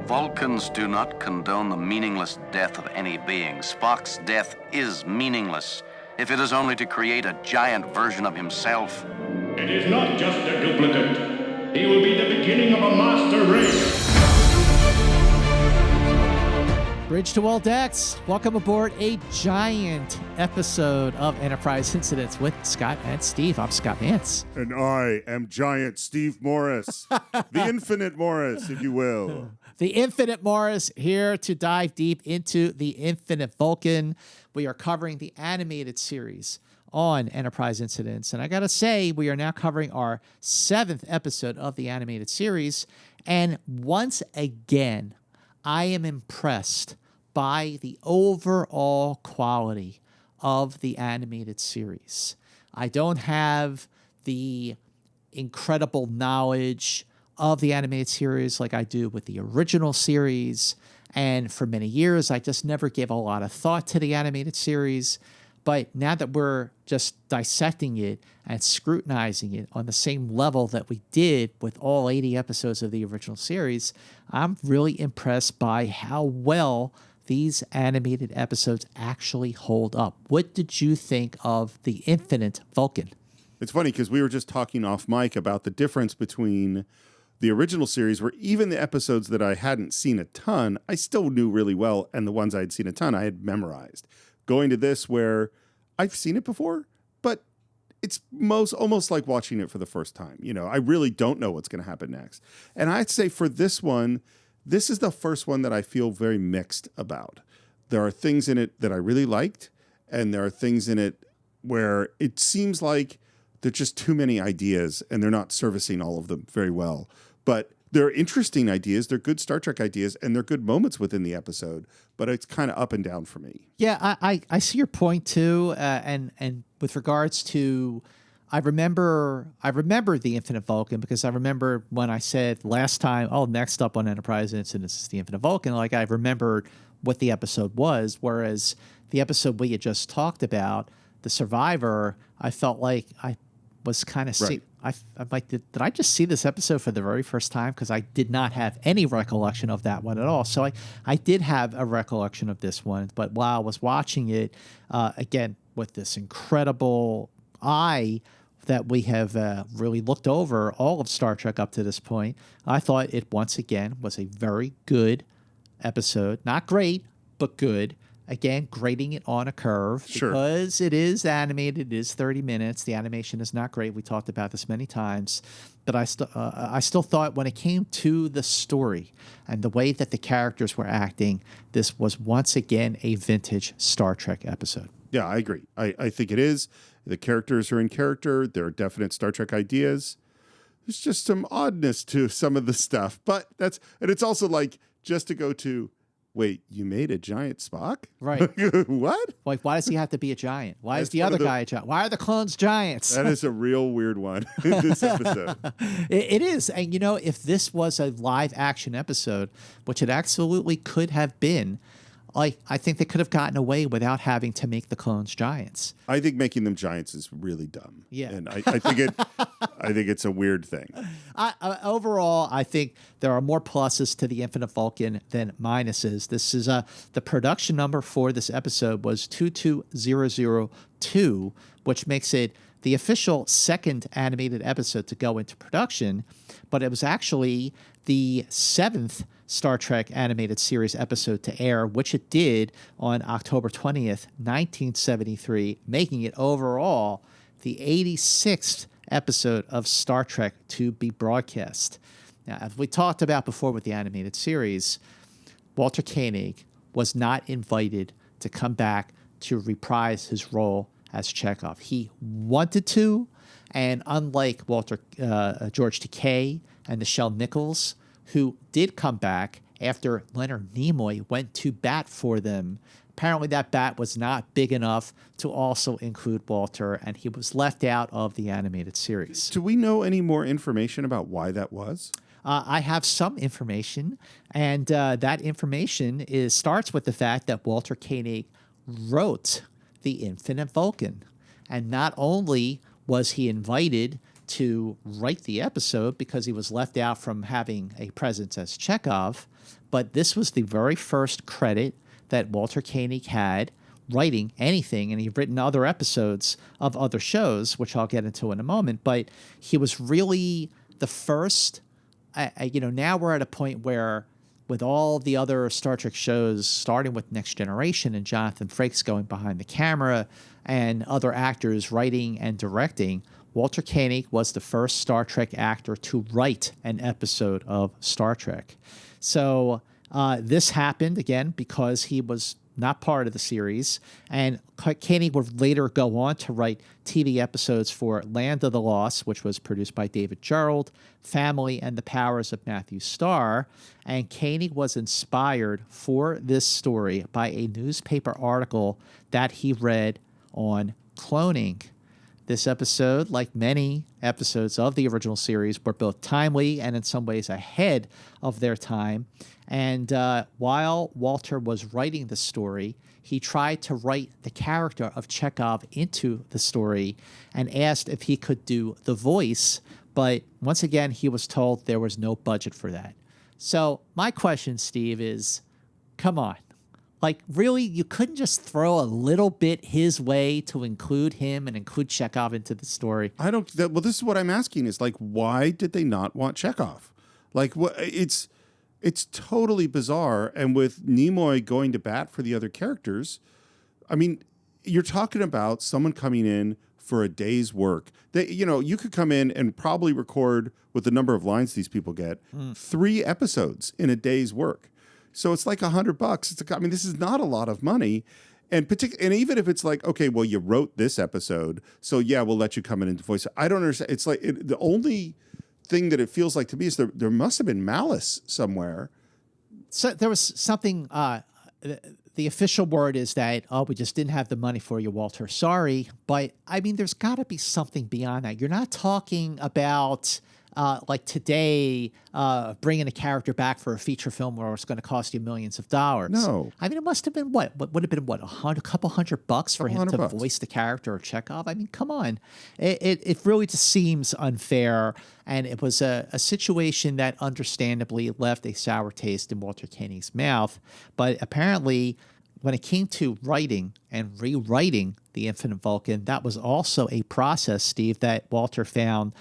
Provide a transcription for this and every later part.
Vulcans do not condone the meaningless death of any being. Spock's death is meaningless, if it is only to create a giant version of himself. It is not just a duplicate. He will be the beginning of a master race. Bridge to all decks. Welcome aboard a giant episode of Enterprise Incidents with Scott and Steve. I'm Scott Mantz. And I am giant Steve Morris. The Infinite Morris, if you will. The Infinite Morris here to dive deep into the Infinite Vulcan. We are covering the animated series on Enterprise Incidents. And I got to say, we are now covering our 7th episode of the animated series. And once again, I am impressed by the overall quality of the animated series. I don't have the incredible knowledge of the animated series like I do with the original series. And for many years, I just never gave a lot of thought to the animated series. But now that we're just dissecting it and scrutinizing it on the same level that we did with all 80 episodes of the original series, I'm really impressed by how well these animated episodes actually hold up. What did you think of the Infinite Vulcan? It's funny because we were just talking off mic about the difference between the original series, where even the episodes that I hadn't seen a ton, I still knew really well, and the ones I had seen a ton, I had memorized. Going to this where I've seen it before, but it's almost like watching it for the first time. You know, I really don't know what's going to happen next. And I'd say for this one, this is the first one that I feel very mixed about. There are things in it that I really liked, and there are things in it where it seems like there are just too many ideas, and they're not servicing all of them very well. But they're interesting ideas, they're good Star Trek ideas, and they're good moments within the episode, but it's kind of up and down for me. Yeah, I see your point too, and with regards to, I remember the Infinite Vulcan because I remember when I said last time, next up on Enterprise Incidents is the Infinite Vulcan, like I remembered what the episode was, whereas the episode we had just talked about, The Survivor, I felt like I was kind of right. I'm like, did I just see this episode for the very first time? Because I did not have any recollection of that one at all. So I did have a recollection of this one, but while I was watching it, again, with this incredible eye that we have really looked over all of Star Trek up to this point, I thought it once again was a very good episode. Not great, but good. Again, grading it on a curve because it is animated. It is 30 minutes. The animation is not great. We talked about this many times, but I still thought when it came to the story and the way that the characters were acting, this was once again a vintage Star Trek episode. Yeah, I agree. I think it is. The characters are in character. There are definite Star Trek ideas. There's just some oddness to some of the stuff, but it's also like just to go to, wait, you made a giant Spock? Right. What? Like, why does he have to be a giant? Why is the other guy a giant? Why are the clones giants? That is a real weird one in this episode. It is. And, you know, if this was a live action episode, which it absolutely could have been, like, I think they could have gotten away without having to make the clones giants. I think making them giants is really dumb. Yeah. And I think it's a weird thing. Overall, I think there are more pluses to the Infinite Vulcan than minuses. This is the production number for this episode was 22002, which makes it the official second animated episode to go into production, but it was actually the 7th Star Trek animated series episode to air, which it did on October 20th, 1973, making it overall the 86th episode of Star Trek to be broadcast. Now, as we talked about before with the animated series, Walter Koenig was not invited to come back to reprise his role as Chekov. He wanted to, and unlike George Takei and Nichelle Nichols, who did come back after Leonard Nimoy went to bat for them, apparently that bat was not big enough to also include Walter, and he was left out of the animated series. Do we know any more information about why that was? I have some information, and that information starts with the fact that Walter Koenig wrote The Infinite Vulcan. And not only was he invited to write the episode because he was left out from having a presence as Chekov, but this was the very first credit that Walter Koenig had writing anything, and he'd written other episodes of other shows, which I'll get into in a moment, but he was really the first. Now we're at a point where with all the other Star Trek shows, starting with Next Generation and Jonathan Frakes going behind the camera and other actors writing and directing, Walter Koenig was the first Star Trek actor to write an episode of Star Trek. So this happened, again, because he was not part of the series, and Koenig would later go on to write TV episodes for Land of the Lost, which was produced by David Gerrold, Family, and The Powers of Matthew Starr. And Koenig was inspired for this story by a newspaper article that he read on cloning. This episode, like many episodes of the original series, were both timely and in some ways ahead of their time. And while Walter was writing the story, he tried to write the character of Chekov into the story and asked if he could do the voice. But once again, he was told there was no budget for that. So my question, Steve, is, come on. Like, really, you couldn't just throw a little bit his way to include him and include Chekov into the story? Well, this is what I'm asking is, like, why did they not want Chekov? Like, what? It's totally bizarre. And with Nimoy going to bat for the other characters, I mean, you're talking about someone coming in for a day's work. You could come in and probably record, with the number of lines these people get, 3 episodes in a day's work. So it's like $100. This is not a lot of money. And even if it's like, okay, well, you wrote this episode, so yeah, we'll let you come in and voice it. I don't understand. It's like the only thing that it feels like to me is there must have been malice somewhere. So there was something, the official word is that, we just didn't have the money for you, Walter. Sorry. But there's got to be something beyond that. You're not talking about like today, bringing a character back for a feature film where it's going to cost you millions of dollars. No. It must have been what would have been a couple $100 for him to voice the character of Chekov. Come on. It really just seems unfair. And it was a situation that understandably left a sour taste in Walter Koenig's mouth. But apparently, when it came to writing and rewriting the Infinite Vulcan, that was also a process, Steve, that Walter found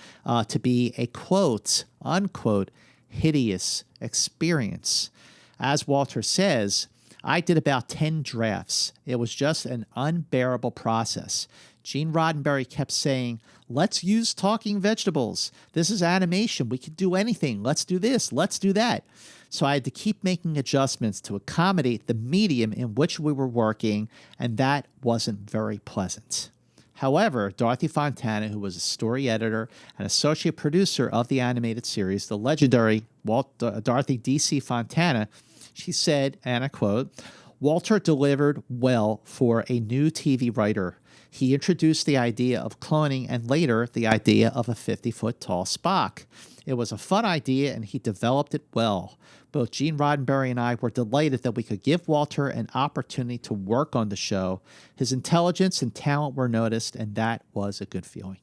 to be a quote, unquote, hideous experience. As Walter says, I did about 10 drafts. It was just an unbearable process. Gene Roddenberry kept saying, let's use talking vegetables. This is animation. We could do anything. Let's do this. Let's do that. So I had to keep making adjustments to accommodate the medium in which we were working, and that wasn't very pleasant. However, Dorothy Fontana, who was a story editor and associate producer of the animated series, the legendary Dorothy D.C. Fontana, she said, and I quote, Walter delivered well for a new TV writer. He introduced the idea of cloning and later the idea of a 50-foot tall Spock. It was a fun idea and he developed it well. Both Gene Roddenberry and I were delighted that we could give Walter an opportunity to work on the show. His intelligence and talent were noticed, and that was a good feeling.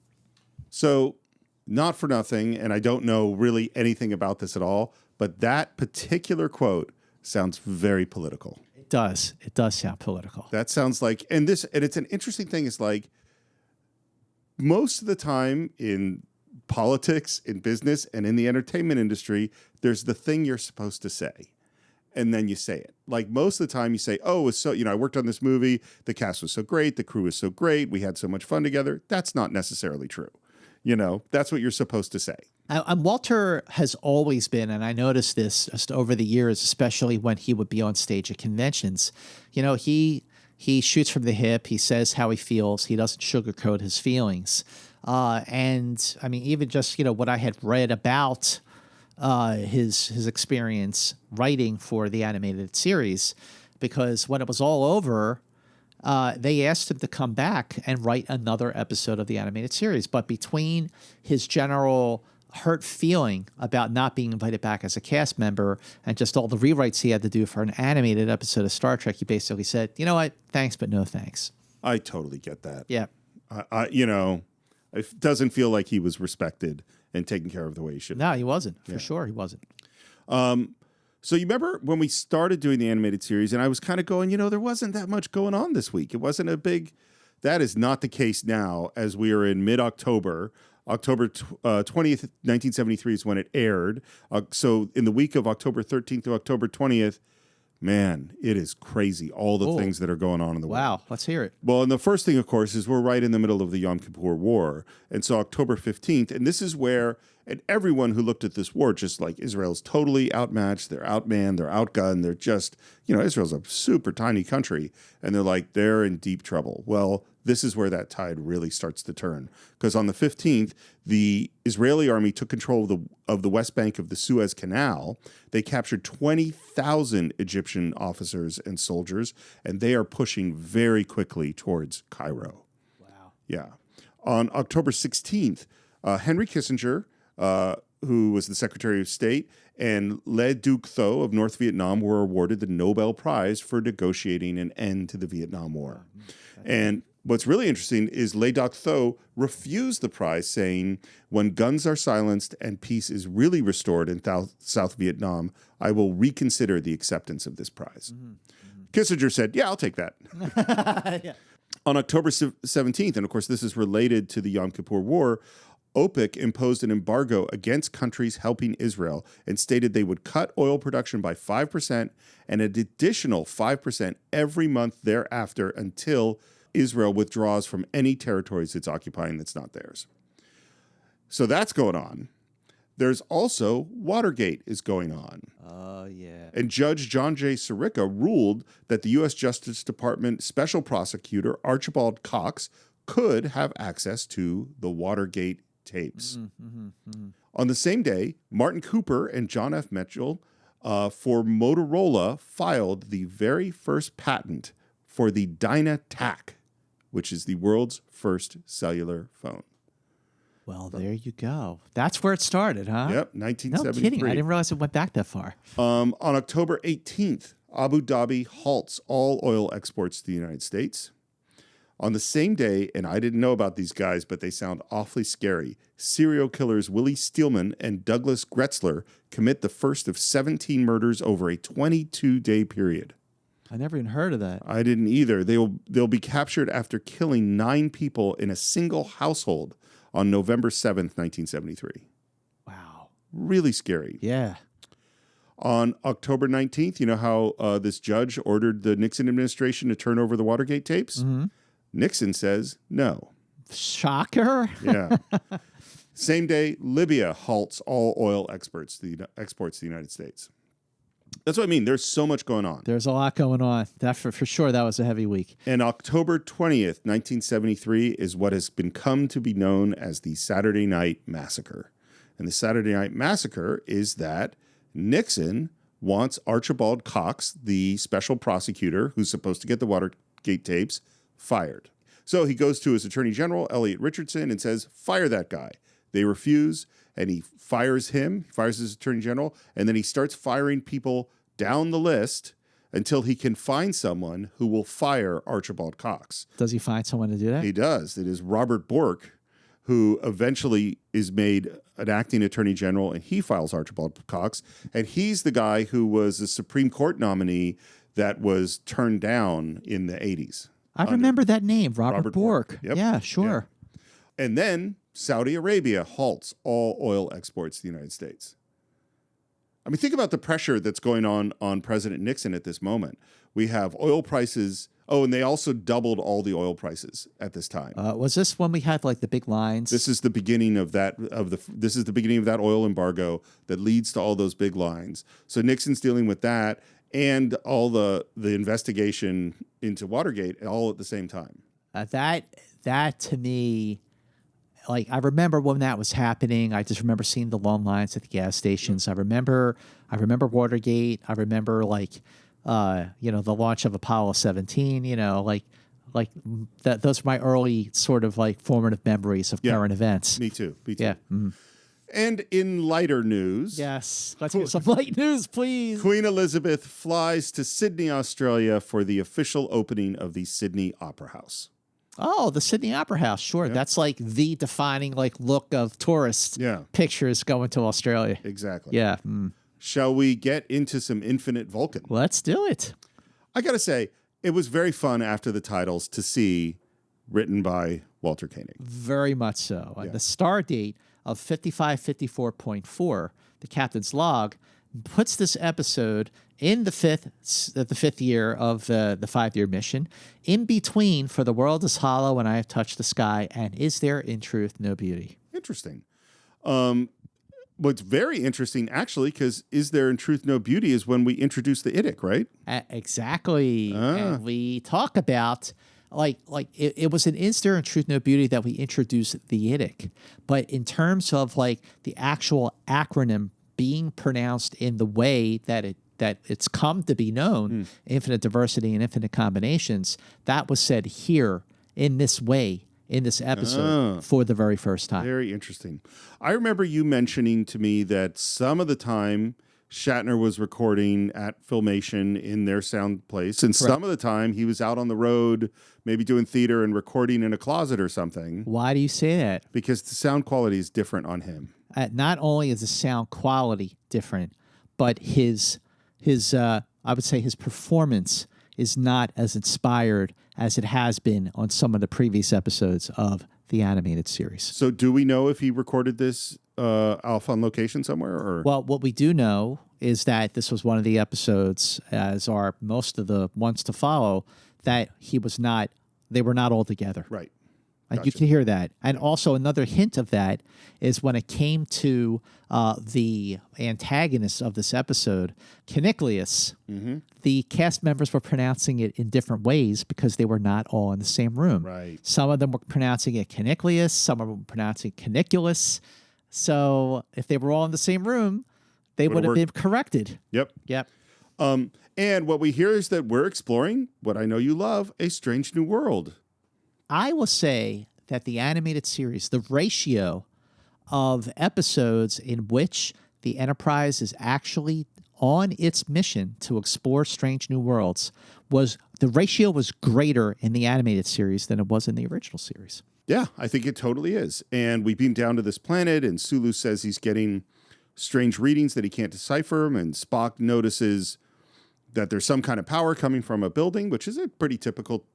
So, not for nothing, and I don't know really anything about this at all, but that particular quote sounds very political. It does. It does sound political. That sounds like, and it's an interesting thing, is like, most of the time in politics, in business, and in the entertainment industry, there's the thing you're supposed to say. And then you say it. Like most of the time you say, oh, it's so, I worked on this movie. The cast was so great. The crew was so great. We had so much fun together. That's not necessarily true. That's what you're supposed to say. And Walter has always been, and I noticed this just over the years, especially when he would be on stage at conventions, he shoots from the hip. He says how he feels. He doesn't sugarcoat his feelings. Even just, what I had read about his experience writing for the animated series, because when it was all over, they asked him to come back and write another episode of the animated series. But between his general hurt feeling about not being invited back as a cast member and just all the rewrites he had to do for an animated episode of Star Trek, he basically said, you know what, thanks, but no thanks. I totally get that. Yeah. It doesn't feel like he was respected and taken care of the way he should. No, he wasn't. For sure, he wasn't. So you remember when we started doing the animated series, and I was kind of going, there wasn't that much going on this week. It wasn't a big. That is not the case now, as we are in mid-October. October 20th, 1973 is when it aired. So in the week of October 13th to October 20th, man, it is crazy, all the things that are going on in the world. Wow, let's hear it. Well, and the first thing, of course, is we're right in the middle of the Yom Kippur War. And so October 15th, and this is where, and everyone who looked at this war, just like Israel's totally outmatched, they're outmanned, they're outgunned, they're just, Israel's a super tiny country, and they're like, they're in deep trouble. Well, this is where that tide really starts to turn. Because on the 15th, the Israeli army took control of the West Bank of the Suez Canal. They captured 20,000 Egyptian officers and soldiers, and they are pushing very quickly towards Cairo. Wow. Yeah. On October 16th, Henry Kissinger, who was the Secretary of State, and Le Duc Tho of North Vietnam were awarded the Nobel Prize for negotiating an end to the Vietnam War. And what's really interesting is Le Duc Tho refused the prize, saying, when guns are silenced and peace is really restored in South Vietnam, I will reconsider the acceptance of this prize. Kissinger said, yeah, I'll take that. Yeah. On October 17th, and of course this is related to the Yom Kippur War, OPEC imposed an embargo against countries helping Israel and stated they would cut oil production by 5% and an additional 5% every month thereafter until Israel withdraws from any territories it's occupying that's not theirs. So that's going on. There's also Watergate is going on. Oh, yeah. And Judge John J. Sirica ruled that the U.S. Justice Department Special Prosecutor Archibald Cox could have access to the Watergate tapes. On the same day, Martin Cooper and John F. Mitchell for Motorola filed the very first patent for the Dynatac, which is the world's first cellular phone. Well, there you go. That's where it started, huh? Yep, No 1973. kidding. I didn't realize it went back that far. On October 18th, Abu Dhabi halts all oil exports to the United States. On the same day, and I didn't know about these guys, but they sound awfully scary, serial killers Willie Steelman and Douglas Gretzler commit the first of 17 murders over a 22-day period. I never even heard of that. I didn't either. They'll be captured after killing 9 people in a single household on November 7th, 1973. Wow. Really scary. Yeah. On October 19th, you know how this judge ordered the Nixon administration to turn over the Watergate tapes? Mm-hmm. Nixon says no. Shocker. Yeah. Same day, Libya halts all oil exports to the United States. That's what I mean. There's so much going on. There's a lot going on. That for sure, that was a heavy week. And October 20th, 1973 is what has come to be known as the Saturday Night Massacre. And the Saturday Night Massacre is that Nixon wants Archibald Cox, the special prosecutor who's supposed to get the Watergate tapes, fired. So he goes to his attorney general, Elliot Richardson, and says, fire that guy. They refuse, and he fires him, fires his attorney general, and then he starts firing people down the list until he can find someone who will fire Archibald Cox. Does he find someone to do that? He does. It is Robert Bork, who eventually is made an acting attorney general, and he files Archibald Cox. And he's the guy who was a Supreme Court nominee that was turned down in the 80s. I remember that name, Robert Bork. Bork. Yep. Yeah, sure. Yeah. And then Saudi Arabia halts all oil exports to the United States. I mean, think about the pressure that's going on President Nixon at this moment. We have oil prices. Oh, and they also doubled all the oil prices at this time. Was this when we had like the big lines? This is the beginning of that this is the beginning of that oil embargo that leads to all those big lines. So Nixon's dealing with that and all the investigation into Watergate all at the same time. That to me, like, I remember when that was happening. I just remember seeing the long lines at the gas stations. I remember Watergate. I remember the launch of Apollo 17. Those are my early sort of like formative memories of current events. Me too. Yeah. Mm-hmm. And in lighter news, yes, let's get some light news, please. Queen Elizabeth flies to Sydney, Australia for the official opening of the Sydney Opera House. Oh, the Sydney Opera House. Sure. Yeah. That's like the defining look of tourist pictures going to Australia. Exactly. Yeah. Mm. Shall we get into some Infinite Vulcan? Let's do it. I got to say, it was very fun after the titles to see written by Walter Koenig. Very much so. Yeah. And the star date of 5554.4, the captain's log, puts this episode in the fifth year of the 5-year mission, in between For the World is Hollow and I Have Touched the Sky, and Is There in Truth No Beauty? Interesting. What's very interesting, actually, because Is There in Truth No Beauty is when we introduce the Idic, right? Exactly. And we talk about, it was an Is There in Truth No Beauty that we introduced the Idic. But in terms of, the actual acronym being pronounced in the way that it's come to be known, infinite diversity and infinite combinations, that was said here in this way, in this episode, for the very first time. Very interesting. I remember you mentioning to me that some of the time Shatner was recording at Filmation in their sound place, and some of the time he was out on the road, maybe doing theater and recording in a closet or something. Why do you say that? Because the sound quality is different on him. Not only is the sound quality different, but his I would say his performance is not as inspired as it has been on some of the previous episodes of the animated series. So do we know if he recorded this off on location somewhere? Or? Well, what we do know is that this was one of the episodes, as are most of the ones to follow, that they were not all together. Right. Gotcha. You can hear that. And also another hint of that is when it came to the antagonist of this episode, Keniclius, the cast members were pronouncing it in different ways because they were not all in the same room. Right. Some of them were pronouncing it Keniclius, some of them were pronouncing Keniculus. So if they were all in the same room, they would have been corrected. Yep. And what we hear is that we're exploring what I know you love, a strange new world. I will say that the animated series, the ratio of episodes in which the Enterprise is actually on its mission to explore strange new worlds, the ratio was greater in the animated series than it was in the original series. Yeah, I think it totally is. And we beam down to this planet, and Sulu says he's getting strange readings that he can't decipher, and Spock notices that there's some kind of power coming from a building, which is a pretty typical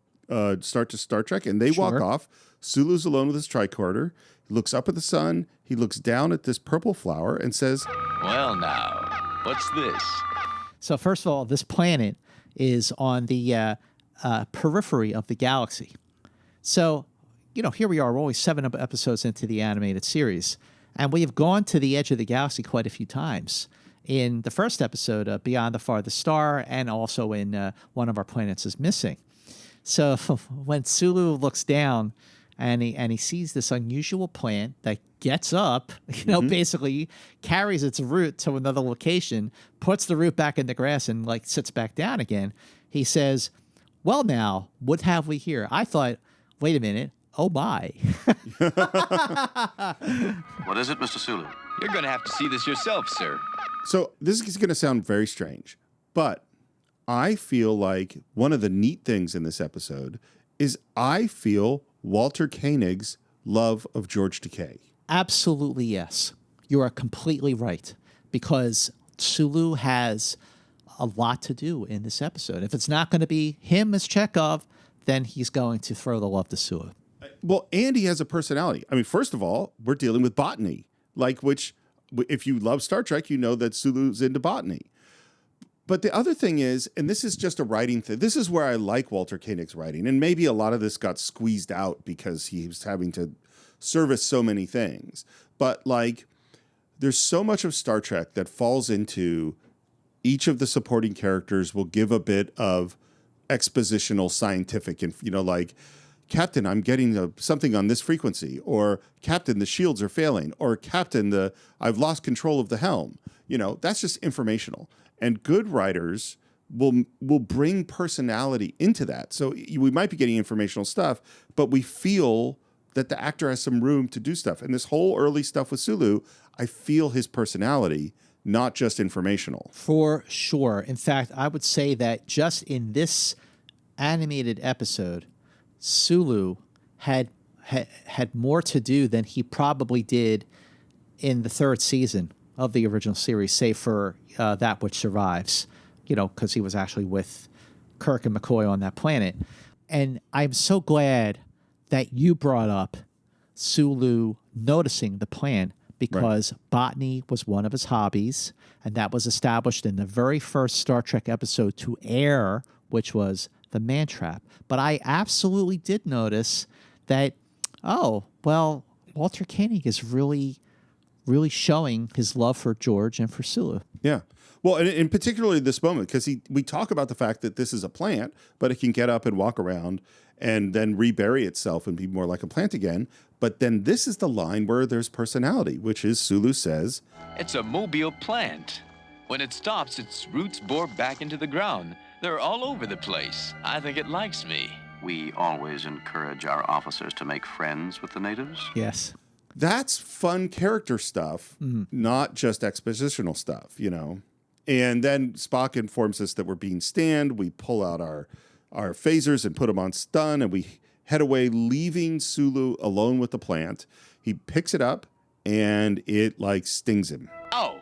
start to Star Trek, and they walk off. Sulu's alone with his tricorder. He looks up at the sun. He looks down at this purple flower and says, "Well, now, what's this?" So first of all, this planet is on the periphery of the galaxy. So, here we are. We're only 7 episodes into the animated series, and we have gone to the edge of the galaxy quite a few times. In the first episode, Beyond the Farthest Star, and also in One of Our Planets is Missing. So when Sulu looks down and he sees this unusual plant that gets up, basically carries its root to another location, puts the root back in the grass and sits back down again, he says, "Well, now, what have we here?" I thought, wait a minute, oh my. What is it, Mr. Sulu? You're going to have to see this yourself, sir. So this is going to sound very strange, but I feel like one of the neat things in this episode is I feel Walter Koenig's love of George Takei. Absolutely, yes. You are completely right, because Sulu has a lot to do in this episode. If it's not going to be him as Chekov, then he's going to throw the love to Sulu. Well, and he has a personality. I mean, first of all, we're dealing with botany, which if you love Star Trek, you know that Sulu's into botany. But the other thing is, and this is just a writing thing, this is where I like Walter Koenig's writing, and maybe a lot of this got squeezed out because he was having to service so many things. But there's so much of Star Trek that falls into each of the supporting characters will give a bit of expositional scientific, and Captain, I'm getting something on this frequency, or Captain, the shields are failing, or Captain, I've lost control of the helm. That's just informational. And good writers will bring personality into that. So we might be getting informational stuff, but we feel that the actor has some room to do stuff. And this whole early stuff with Sulu, I feel his personality, not just informational. For sure. In fact, I would say that just in this animated episode, Sulu had more to do than he probably did in the third season of the original series, save for that which survives, because he was actually with Kirk and McCoy on that planet. And I'm so glad that you brought up Sulu noticing the plant, because botany was one of his hobbies, and that was established in the very first Star Trek episode to air, which was The Man Trap. But I absolutely did notice that, Walter Koenig is really showing his love for George and for Sulu. Yeah. Well, and in particularly this moment, because we talk about the fact that this is a plant, but it can get up and walk around and then rebury itself and be more like a plant again. But then this is the line where there's personality, which is Sulu says, It's a mobile plant. When it stops, its roots bore back into the ground. They're all over the place. I think it likes me. We always encourage our officers to make friends with the natives. Yes. that's fun character stuff, not just expositional stuff, And then Spock informs us that we're being scanned. We pull out our phasers and put them on stun, and we head away, leaving Sulu alone with the plant. He picks it up, and it, stings him. Oh!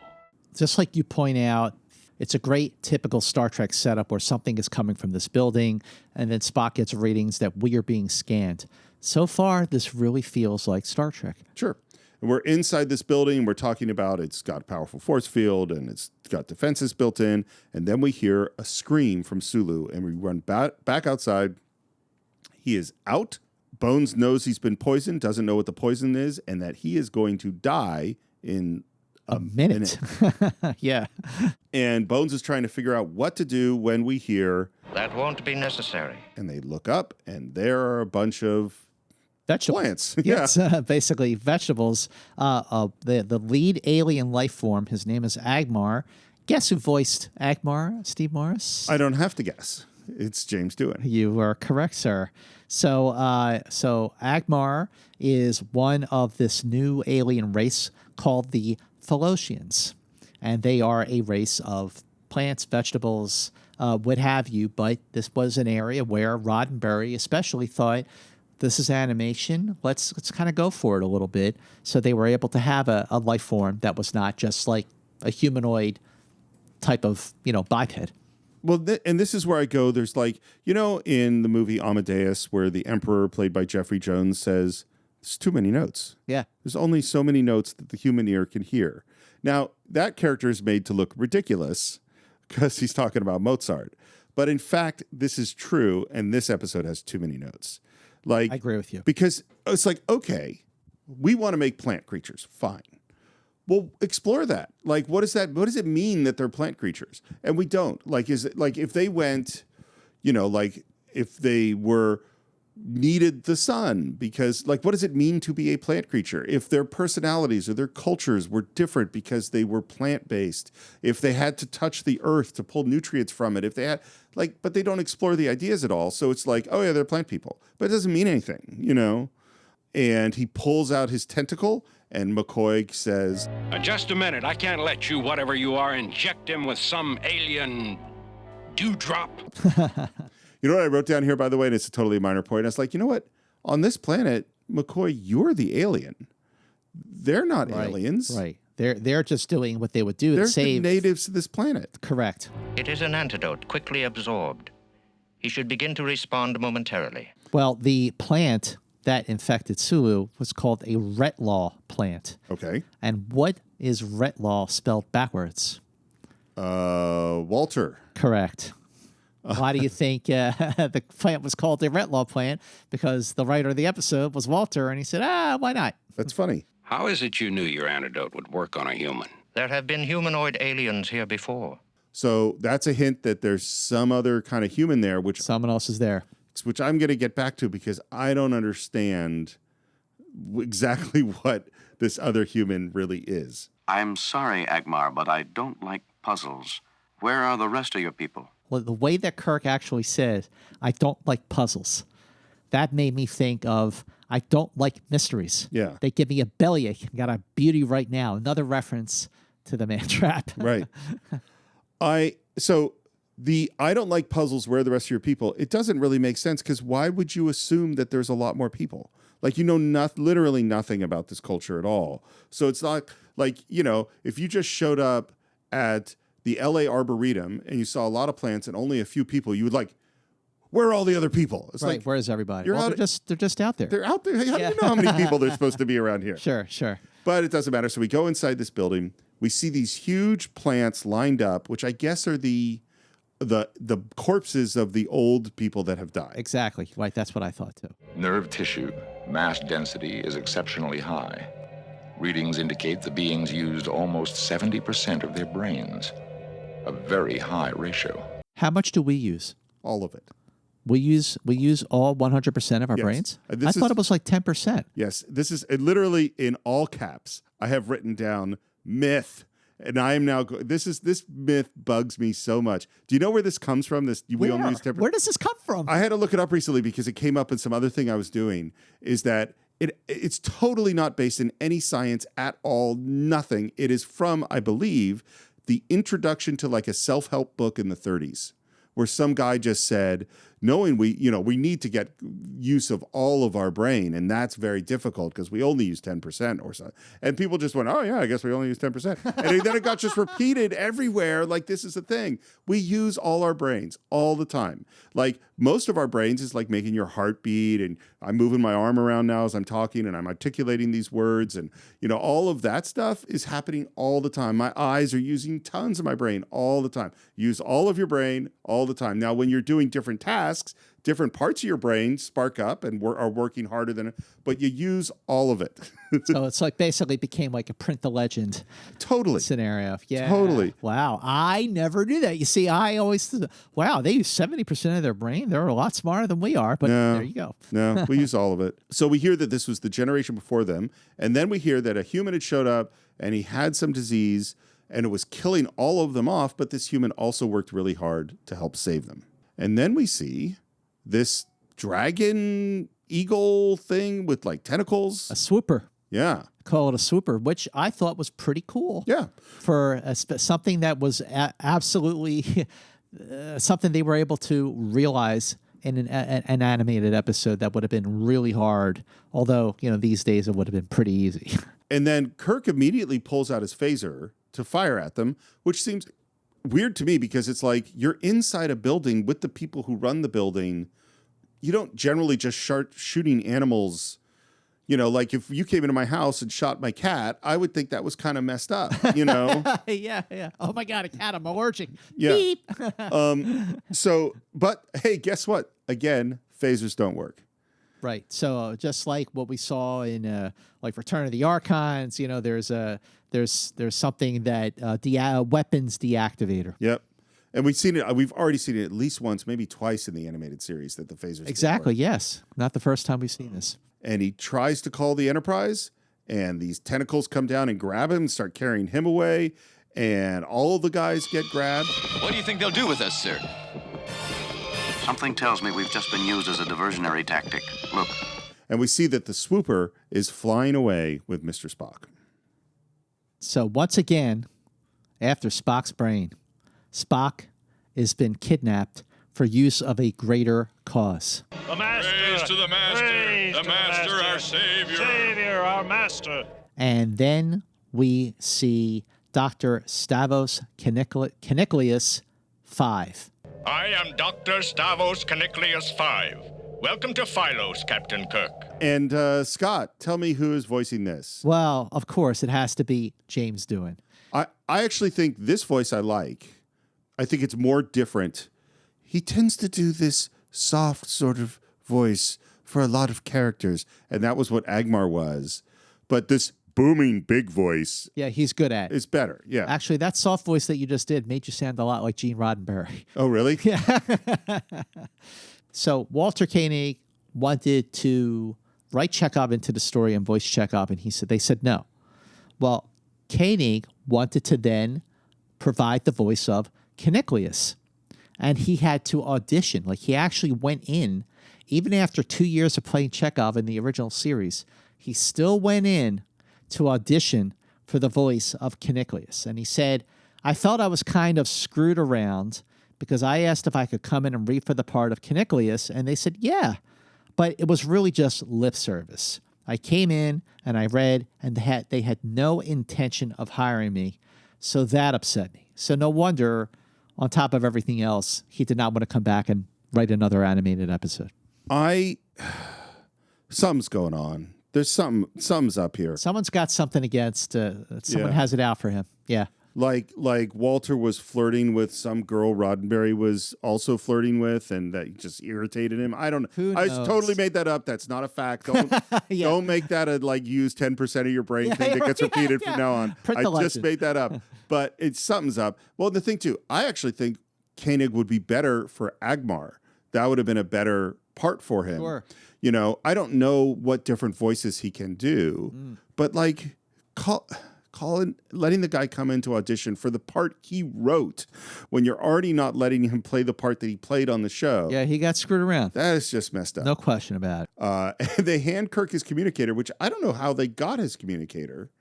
Just like you point out, it's a great typical Star Trek setup where something is coming from this building, and then Spock gets readings that we are being scanned. So far, this really feels like Star Trek. Sure. And we're inside this building. We're talking about it's got a powerful force field, and it's got defenses built in. And then we hear a scream from Sulu, and we run back outside. He is out. Bones knows he's been poisoned, doesn't know what the poison is, and that he is going to die in a minute. Yeah. And Bones is trying to figure out what to do when we hear, "That won't be necessary." and they look up, and there are a bunch of Vegetables. plants. Yes, basically vegetables. The lead alien life form, his name is Agmar. Guess who voiced Agmar? Steve Morris? I don't have to guess. It's James Doohan. You are correct, sir. So Agmar is one of this new alien race called the Thalosians, and they are a race of plants, vegetables, what have you. But this was an area where Roddenberry especially thought, this is animation. Let's kind of go for it a little bit. So they were able to have a life form that was not just like a humanoid type of biped. Well, and this is where I go. There's in the movie Amadeus, where the Emperor, played by Jeffrey Jones, says, there's too many notes. Yeah. There's only so many notes that the human ear can hear. Now, that character is made to look ridiculous because he's talking about Mozart. But in fact, this is true, and this episode has too many notes. I agree with you. Because it's okay, we want to make plant creatures. Fine. Well, explore that. What is that? What does it mean that they're plant creatures? And we don't. Is it if they went, if they were needed the sun, because what does it mean to be a plant creature? If their personalities or their cultures were different because they were plant-based, if they had to touch the earth to pull nutrients from it, if they had but they don't explore the ideas at all. So it's oh yeah, they're plant people, but it doesn't mean anything, And he pulls out his tentacle, and McCoy says, Just a minute. I can't let you, whatever you are, inject him with some alien dewdrop. You know what I wrote down here, by the way, and it's a totally minor point. I was you know what? On this planet, McCoy, you're the alien. They're not aliens. Right. They're just doing what they would do They're to save the natives of this planet. Correct. It is an antidote, quickly absorbed. He should begin to respond momentarily. Well, the plant that infected Sulu was called a Retlaw plant. Okay. And what is Retlaw spelled backwards? Walter. Correct. Why do you think the plant was called a Retlaw plant? Because the writer of the episode was Walter, and he said, why not? That's funny. How is it you knew your antidote would work on a human? There have been humanoid aliens here before. So that's a hint that there's some other kind of human there, which Someone else is there. I'm going to get back to because I don't understand exactly what this other human really is. I'm sorry, Agmar, but I don't like puzzles. Where are the rest of your people? Well, the way that Kirk actually said, I don't like puzzles, that made me think of, I don't like mysteries. Yeah. They give me a bellyache. Got a beauty right now. Another reference to the Man Trap. Right. So the I don't like puzzles, where are the rest of your people? It doesn't really make sense, because why would you assume that there's a lot more people? Like, literally nothing about this culture at all. So it's not like, if you just showed up at the LA Arboretum and you saw a lot of plants and only a few people, you would like, where are all the other people? It's right. like, Where's everybody? Well, they're just out there. They're out there. How do you know how many people there's supposed to be around here? Sure. But it doesn't matter. So we go inside this building. We see these huge plants lined up, which I guess are the corpses of the old people that have died. Exactly. Right. That's what I thought too. Nerve tissue mass density is exceptionally high. Readings indicate the beings used almost 70% of their brains, a very high ratio. How much do we use? All of it. We use all 100% of our brains? I thought it was like 10%. Yes. This is literally in all caps. I have written down myth. And I am now, this myth bugs me so much. Do you know where this comes from? We only use 10%. Where does this come from? I had to look it up recently because it came up in some other thing I was doing, is that it's totally not based in any science at all, nothing. It is from, I believe, the introduction to like a self-help book in the 30s, where some guy just said, knowing we need to get use of all of our brain, and that's very difficult because we only use 10% or so. And people just went, oh yeah, I guess we only use 10%. And then it got just repeated everywhere. Like, this is a thing. We use all our brains all the time. Like, most of our brains is like making your heart beat, and I'm moving my arm around now as I'm talking and I'm articulating these words, and all of that stuff is happening all the time. My eyes are using tons of my brain all the time. Use all of your brain all the time. Now, when you're doing different tasks, different parts of your brain spark up and are working harder than it, but you use all of it. So it's like basically became like a print the legend scenario. Yeah. Totally. Wow. I never knew that. You see, I always thought, wow, they use 70% of their brain. They're a lot smarter than we are, but there you go. No, we use all of it. So we hear that this was the generation before them, and then we hear that a human had showed up and he had some disease and it was killing all of them off, but this human also worked really hard to help save them. And then we see this dragon eagle thing with like tentacles. A swooper. Yeah. Call it a swooper, which I thought was pretty cool. Yeah. For something that was absolutely something they were able to realize in an animated episode that would have been really hard. Although, these days it would have been pretty easy. And then Kirk immediately pulls out his phaser to fire at them, which seems weird to me because it's like you're inside a building with the people who run the building. You don't generally just start shooting animals. Like if you came into my house and shot my cat, I would think that was kind of messed up, Yeah. Oh my God, a cat, I'm allergic. Yeah. Beep. But hey, guess what? Again, phasers don't work. Right. So just like what we saw in like Return of the Archons, there's something that weapons deactivator. Yep. And we've already seen it at least once, maybe twice in the animated series that the phasers Exactly, yes. Not the first time we've seen this. And he tries to call the Enterprise, and these tentacles come down and grab him and start carrying him away, and all of the guys get grabbed. What do you think they'll do with us, sir? Something tells me we've just been used as a diversionary tactic. Look. And we see that the swooper is flying away with Mr. Spock. So once again, after Spock's brain, Spock has been kidnapped for use of a greater cause. The master! Praise to the master! Praise The to master, our savior! Savior, our master! And then we see Dr. Stavos Keniclius 5. I am Dr. Stavos Keniclius 5. Welcome to Philos, Captain Kirk. And Scott, tell me who is voicing this. Well, of course, it has to be James Doohan. I actually think this voice I like. I think it's more different. He tends to do this soft sort of voice for a lot of characters, and that was what Agmar was. But this booming big voice, Yeah, he's good at it. is better. Yeah. Actually, that soft voice that you just did made you sound a lot like Gene Roddenberry. Oh, really? Yeah. So Walter Koenig wanted to write Chekov into the story and voice Chekov, and they said no. Well, Koenig wanted to then provide the voice of Keniclius, and he had to audition. Like, he actually went in, even after 2 years of playing Chekov in the original series, he still went in to audition for the voice of Keniclius. And he said, I felt I was kind of screwed around because I asked if I could come in and read for the part of Keniclius, and they said, yeah. But it was really just lip service. I came in and I read, and they had no intention of hiring me. So that upset me. So no wonder, on top of everything else, he did not want to come back and write another animated episode. Something's going on. There's something's up here. Someone's got something against, someone has it out for him. Yeah. Like Walter was flirting with some girl Roddenberry was also flirting with, and that just irritated him. I don't know. Who I knows? totally made that up. That's not a fact. Don't make that a use 10% of your brain thing that gets repeated from now on. Print I the just legend. made that up. But something's up. Well, the thing too, I actually think Koenig would be better for Agmar. That would have been a better part for him. Sure. You know, I don't know what different voices he can do, but like letting the guy come in to audition for the part he wrote when you're already not letting him play the part that he played on the show. Yeah, he got screwed around. That is just messed up. No question about it. And they hand Kirk his communicator, which I don't know how they got his communicator.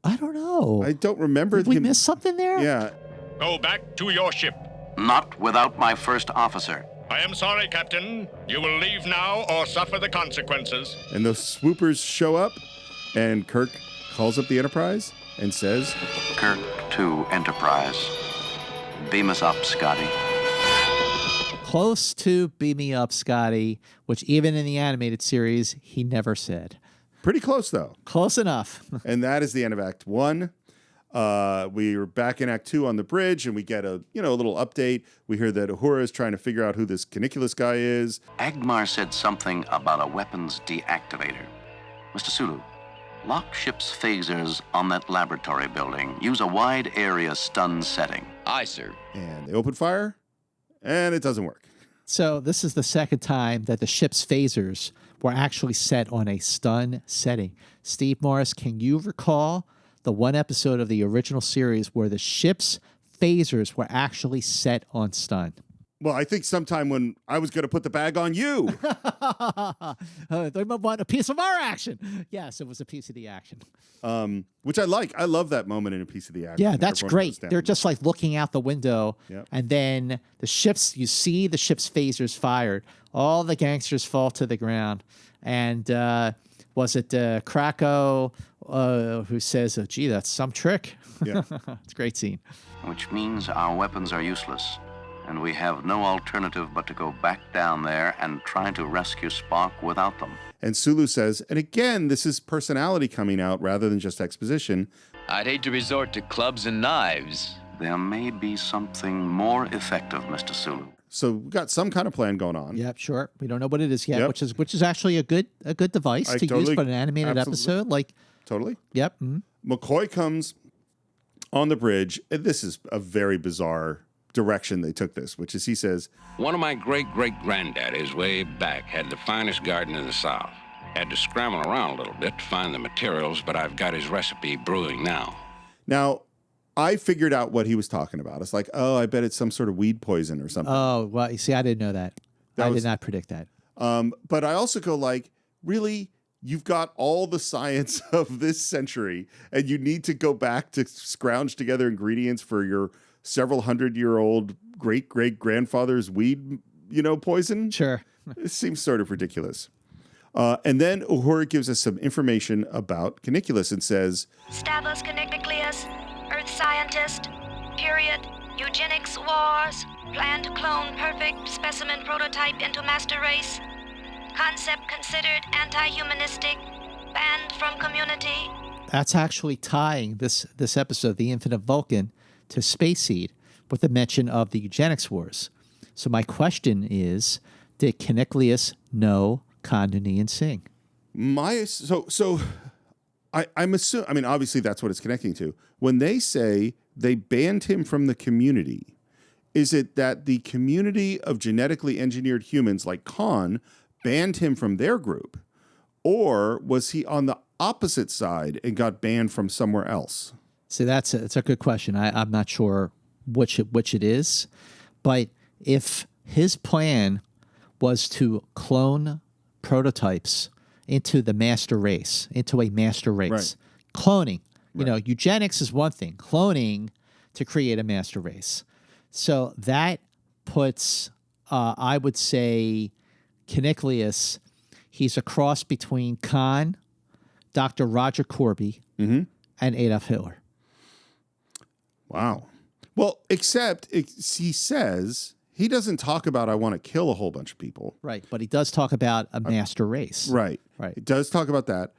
I don't know. I don't remember. Did we miss something there? Yeah. Go back to your ship. Not without my first officer. I am sorry, Captain. You will leave now or suffer the consequences. And those swoopers show up, and Kirk calls up the Enterprise and says, Kirk to Enterprise. Beam us up, Scotty. Close to Beam Me Up, Scotty, which even in the animated series, he never said. Pretty close, though. Close enough. And that is the end of Act 1. We are back in Act 2 on the bridge, and we get a little update. We hear that Uhura is trying to figure out who this Keniclius guy is. Agmar said something about a weapons deactivator. Mr. Sulu, lock ship's phasers on that laboratory building. Use a wide area stun setting. Aye, sir. And they open fire, and it doesn't work. So this is the second time that the ship's phasers were actually set on a stun setting. Steve Morris, can you recall the one episode of the original series where the ship's phasers were actually set on stun? Well, I think sometime when I was going to put the bag on you. They want a piece of our action. Yes, it was a piece of the action. Which I like. I love that moment in a piece of the action. Yeah, that's Everyone great. goes down. They're just like looking out the window, Yep. and then you see the ship's phasers fired. All the gangsters fall to the ground. And was it Krakow who says, oh, gee, that's some trick? Yeah. It's a great scene. Which means our weapons are useless, and we have no alternative but to go back down there and try to rescue Spock without them. And Sulu says, and again, this is personality coming out rather than just exposition. I'd hate to resort to clubs and knives. There may be something more effective, Mr. Sulu. So we've got some kind of plan going on. Yep, sure. We don't know what it is yet, Yep. which is actually a good device I to totally- use for an animated absolutely. episode. Like, Totally. yep. Mhm. McCoy comes on the bridge, and this is a very bizarre direction they took this, which is he says, One of my great-great-granddaddies way back had the finest garden in the South. Had to scramble around a little bit to find the materials, but I've got his recipe brewing now. now, I figured out what he was talking about. It's like, oh, I bet it's some sort of weed poison or something. Oh, well, you see, I didn't know that. I did not predict that. But I also go like, really? You've got all the science of this century, and you need to go back to scrounge together ingredients for your several hundred-year-old great-great-grandfather's weed, poison? Sure. It seems sort of ridiculous. And then Uhura gives us some information about Keniclius and says, Stavos Keniclius, Earth scientist, period, Eugenics Wars, plan to clone perfect specimen prototype into master race, concept considered anti-humanistic, banned from community. That's actually tying this episode, The Infinite Vulcan, to Space Seed with the mention of the Eugenics Wars. So my question is, did Keniclius know Kanduni and Singh? I'm assuming, I mean, obviously that's what it's connecting to. When they say they banned him from the community, is it that the community of genetically engineered humans like Khan banned him from their group? Or was he on the opposite side and got banned from somewhere else? See, that's a good question. I'm not sure which it is, but if his plan was to clone prototypes into the master race, into a master race, Right. cloning, eugenics is one thing, cloning to create a master race. So that puts, I would say, Keniclius, he's a cross between Khan, Dr. Roger Korby, and Adolf Hitler. Wow. Well, except he says he doesn't talk about I want to kill a whole bunch of people. Right, but he does talk about a master race. Right. Right. It does talk about that.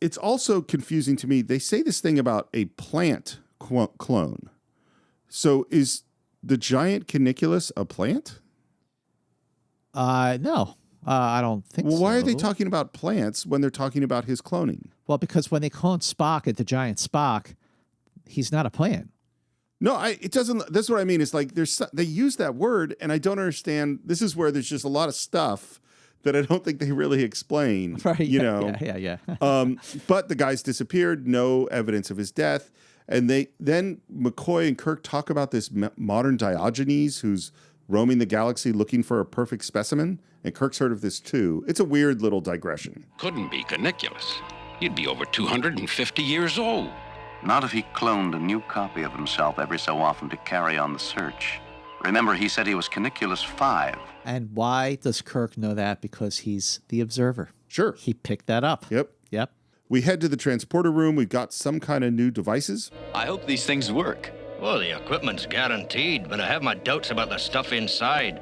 It's also confusing to me. They say this thing about a plant clone. So is the giant Keniclius a plant? No. I don't think so. Well, why are they talking about plants when they're talking about his cloning? Well, because when they clone Spock at the giant Spock, he's not a plant. No, it doesn't. That's what I mean. It's like they use that word, and I don't understand. This is where there's just a lot of stuff that I don't think they really explain. Right. Yeah. But the guy's disappeared. No evidence of his death. And then McCoy and Kirk talk about this modern Diogenes who's roaming the galaxy looking for a perfect specimen. And Kirk's heard of this too. It's a weird little digression. Couldn't be Keniclius. He'd be over 250 years old. Not if he cloned a new copy of himself every so often to carry on the search. Remember, he said he was Keniclius 5. And why does Kirk know that? Because he's the observer. Sure. He picked that up. Yep. We head to the transporter room. We've got some kind of new devices. I hope these things work. Well, the equipment's guaranteed, but I have my doubts about the stuff inside.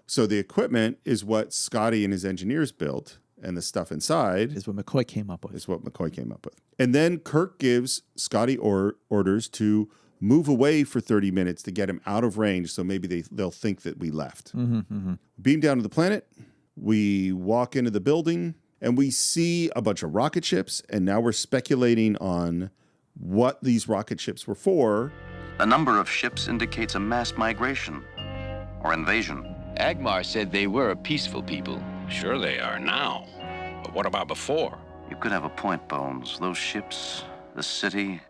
So the equipment is what Scotty and his engineers built, and the stuff inside is what McCoy came up with. And then Kirk gives Scotty orders to move away for 30 minutes to get him out of range, so maybe they'll think that we left. Beam down to the planet. We walk into the building, and we see a bunch of rocket ships, and now we're speculating on what these rocket ships were for. The number of ships indicates a mass migration or invasion. Agmar said they were a peaceful people. Sure they are now. But what about before? You could have a point, Bones. Those ships, the city,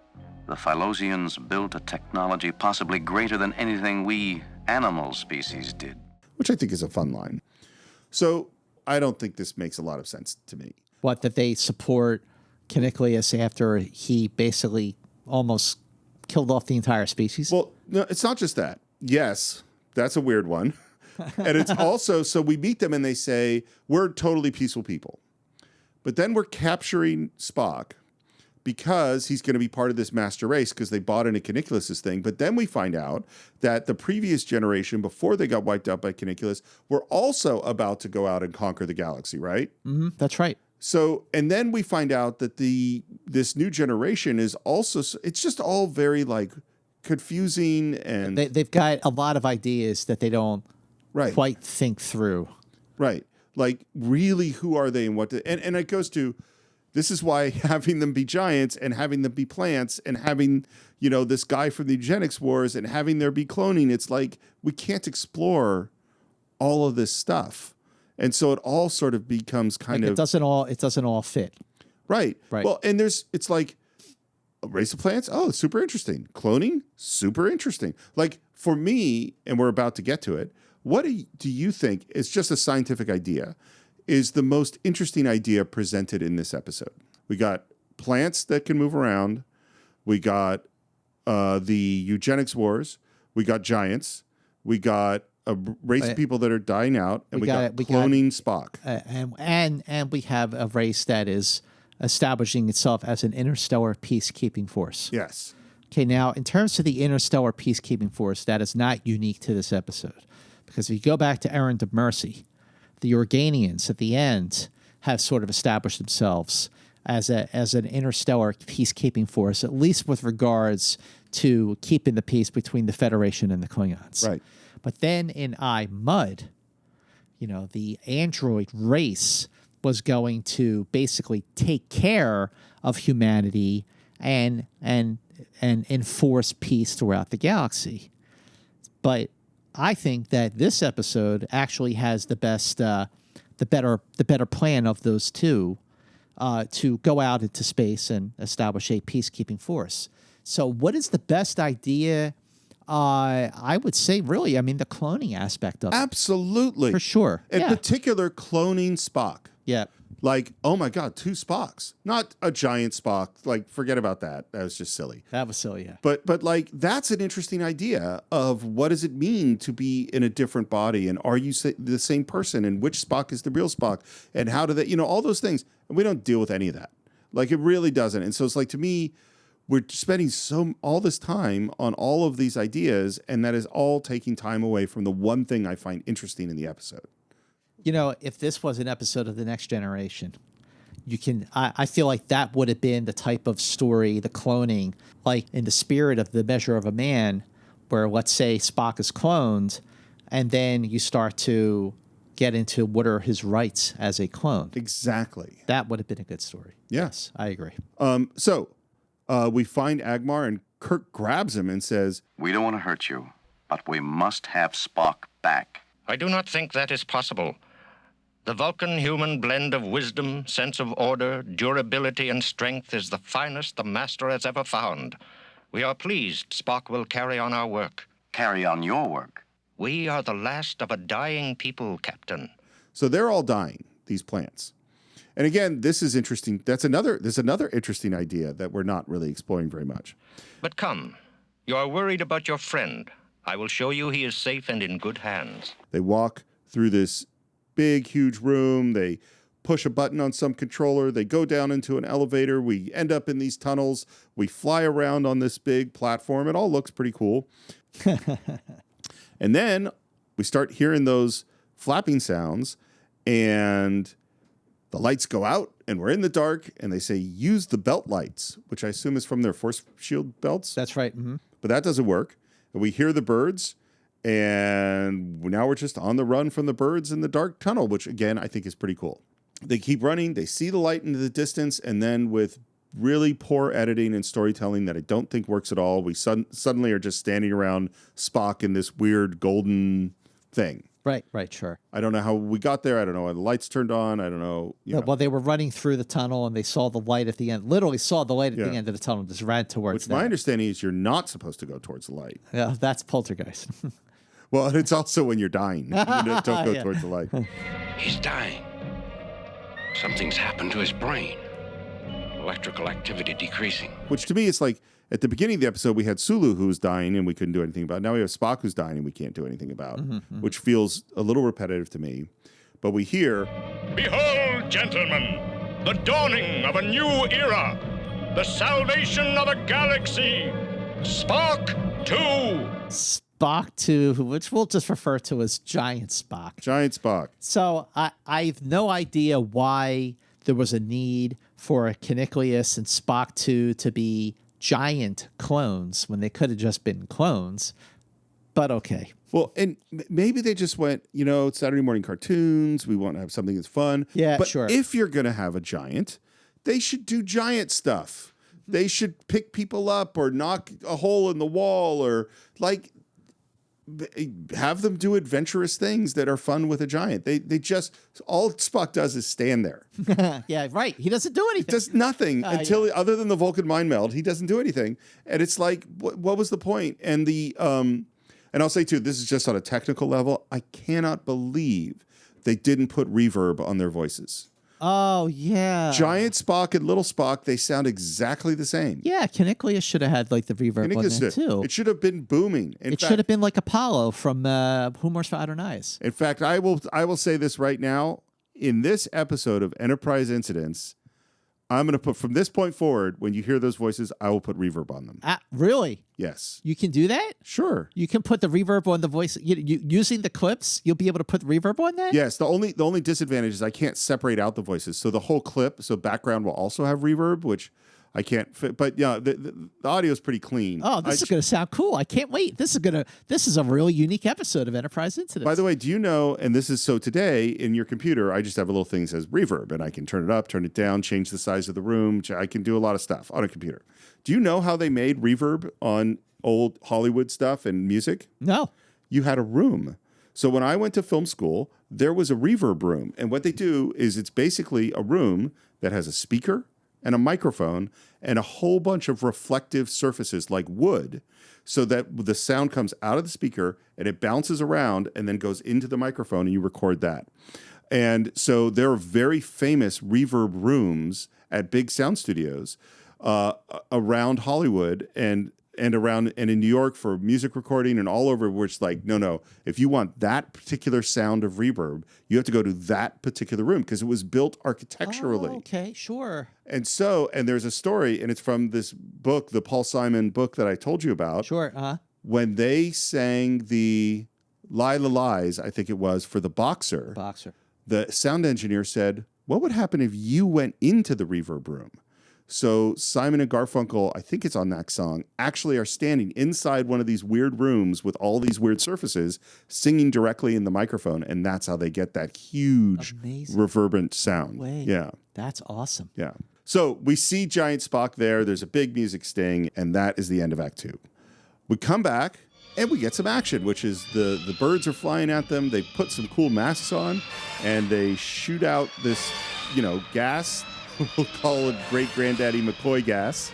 the Philosians built a technology possibly greater than anything we animal species did. Which I think is a fun line. So I don't think this makes a lot of sense to me. What, that they support Keniclius after he basically almost killed off the entire species? Well, no, it's not just that. Yes, that's a weird one. And it's also, so we meet them and they say, we're totally peaceful people. But then we're capturing Spock because he's going to be part of this master race because they bought into Keniclius' thing. But then we find out that the previous generation, before they got wiped out by Keniclius, were also about to go out and conquer the galaxy, right? That's right. So, and then we find out that this new generation is also, it's just all very like confusing, and they've got a lot of ideas that they don't quite think through. Right. Like, really, who are they and what? And it goes to, this is why having them be giants and having them be plants and having, this guy from the Eugenics Wars and having there be cloning, it's like we can't explore all of this stuff. And so it all sort of becomes kind of... It doesn't all fit. Right. Well, and it's like a race of plants. Oh, super interesting. Cloning, super interesting. Like for me, and we're about to get to it, what do you think, it's just a scientific idea, is the most interesting idea presented in this episode? We got plants that can move around. We got the Eugenics Wars. We got giants. We got a race of people that are dying out, and we got cloning Spock. And we have a race that is establishing itself as an interstellar peacekeeping force. Yes. Okay, now, in terms of the interstellar peacekeeping force, that is not unique to this episode. Because if you go back to Errand of Mercy, the Organians at the end have sort of established themselves as an interstellar peacekeeping force, at least with regards to keeping the peace between the Federation and the Klingons. Right. But then in Mud, the android race was going to basically take care of humanity and enforce peace throughout the galaxy. But I think that this episode actually has the better plan of those two to go out into space and establish a peacekeeping force. So what is the best idea? I would say really, the cloning aspect of it. Absolutely. For sure. In particular, cloning Spock. Yeah. Like, oh my God, 2 Spocks. Not a giant Spock. Like, forget about that. That was just silly. That was silly, yeah. But like, that's an interesting idea of what does it mean to be in a different body? And are you the same person? And which Spock is the real Spock? And how do they, all those things. And we don't deal with any of that. Like, it really doesn't. And so it's like, to me, we're spending all this time on all of these ideas, and that is all taking time away from the one thing I find interesting in the episode. If this was an episode of The Next Generation, I feel like that would have been the type of story, the cloning, like in the spirit of The Measure of a Man, where let's say Spock is cloned, and then you start to get into what are his rights as a clone. Exactly. That would have been a good story. Yes, I agree. So we find Agmar, and Kirk grabs him and says, "We don't want to hurt you, but we must have Spock back." I do not think that is possible. The Vulcan-human blend of wisdom, sense of order, durability, and strength is the finest the Master has ever found. We are pleased Spock will carry on our work. Carry on your work? We are the last of a dying people, Captain. So they're all dying, these plants. And again, this is interesting. There's another interesting idea that we're not really exploring very much. But come, you are worried about your friend. I will show you he is safe and in good hands. They walk through this big, huge room. They push a button on some controller. They go down into an elevator. We end up in these tunnels. We fly around on this big platform. It all looks pretty cool. And then we start hearing those flapping sounds, and the lights go out, and we're in the dark, and they say, use the belt lights, which I assume is from their force shield belts. That's right. Mm-hmm. But that doesn't work. And we hear the birds, and now we're just on the run from the birds in the dark tunnel, which, again, I think is pretty cool. They keep running. They see the light into the distance, and then with really poor editing and storytelling that I don't think works at all, we suddenly are just standing around Spock in this weird golden thing. Right, sure. I don't know how we got there. I don't know why the lights turned on. I don't know. Well, they were running through the tunnel, and they saw the light at the end. Literally saw the light at the end of the tunnel, just ran towards Which my understanding is you're not supposed to go towards the light. Yeah, that's poltergeist. Well, it's also when you're dying. You don't go towards the light. He's dying. Something's happened to his brain. Electrical activity decreasing. Which to me, it's like at the beginning of the episode, we had Sulu who was dying and we couldn't do anything about. Now we have Spock who's dying and we can't do anything about, which feels a little repetitive to me. But we hear, "Behold, gentlemen, the dawning of a new era, the salvation of a galaxy, Spock 2. Spock 2, which we'll just refer to as Giant Spock. Giant Spock. So I have no idea why there was a need for a Keniclius and Spock 2 to be giant clones when they could have just been clones. But okay. Well, and maybe they just went, it's Saturday morning cartoons. We want to have something that's fun. Yeah, but sure. If you're going to have a giant, they should do giant stuff. They should pick people up or knock a hole in the wall or have them do adventurous things that are fun with a giant. They just, all Spock does is stand there. Yeah, right. He doesn't do anything. He does nothing other than the Vulcan mind meld. He doesn't do anything. And it's like, what was the point? And and I'll say too, this is just on a technical level. I cannot believe they didn't put reverb on their voices. Oh, yeah. Giant Spock and little Spock, they sound exactly the same. Yeah, Keniclius should have had the reverb on that too. It should have been booming. It should have been like Apollo from Humors for Adonais. In fact, I will say this right now. In this episode of Enterprise Incidents, I'm going to put, from this point forward, when you hear those voices, I will put reverb on them. Really? Yes. You can do that? Sure. You can put the reverb on the voice. Using the clips, you'll be able to put reverb on that? Yes. The only disadvantage is I can't separate out the voices. So the whole clip, background will also have reverb, which I can't fit. But yeah, the audio is pretty clean. Oh, this is going to sound cool. I can't wait. This is a really unique episode of Enterprise Incidents. By the way, do you know, and this is so today in your computer, I just have a little thing that says reverb and I can turn it up, turn it down, change the size of the room. I can do a lot of stuff on a computer. Do you know how they made reverb on old Hollywood stuff and music? No. You had a room. So when I went to film school, there was a reverb room. And what they do is it's basically a room that has a speaker and a microphone and a whole bunch of reflective surfaces like wood so that the sound comes out of the speaker and it bounces around and then goes into the microphone and you record that. And so there are very famous reverb rooms at big sound studios around Hollywood and in New York for music recording and all over, which like, no, if you want that particular sound of reverb, you have to go to that particular room because it was built architecturally. Oh, okay, sure. And there's a story, and it's from this book, the Paul Simon book that I told you about. Sure. When they sang the Lila Lies, I think it was, for the Boxer, the sound engineer said, what would happen if you went into the reverb room? So Simon and Garfunkel, I think it's on that song, actually are standing inside one of these weird rooms with all these weird surfaces, singing directly in the microphone, and that's how they get that huge, reverberant sound. Yeah. That's awesome. Yeah. So we see Giant Spock there. There's a big music sting, and that is the end of Act 2. We come back, and we get some action, which is the birds are flying at them. They put some cool masks on, and they shoot out this, gas. We'll call it Great Granddaddy McCoy gas.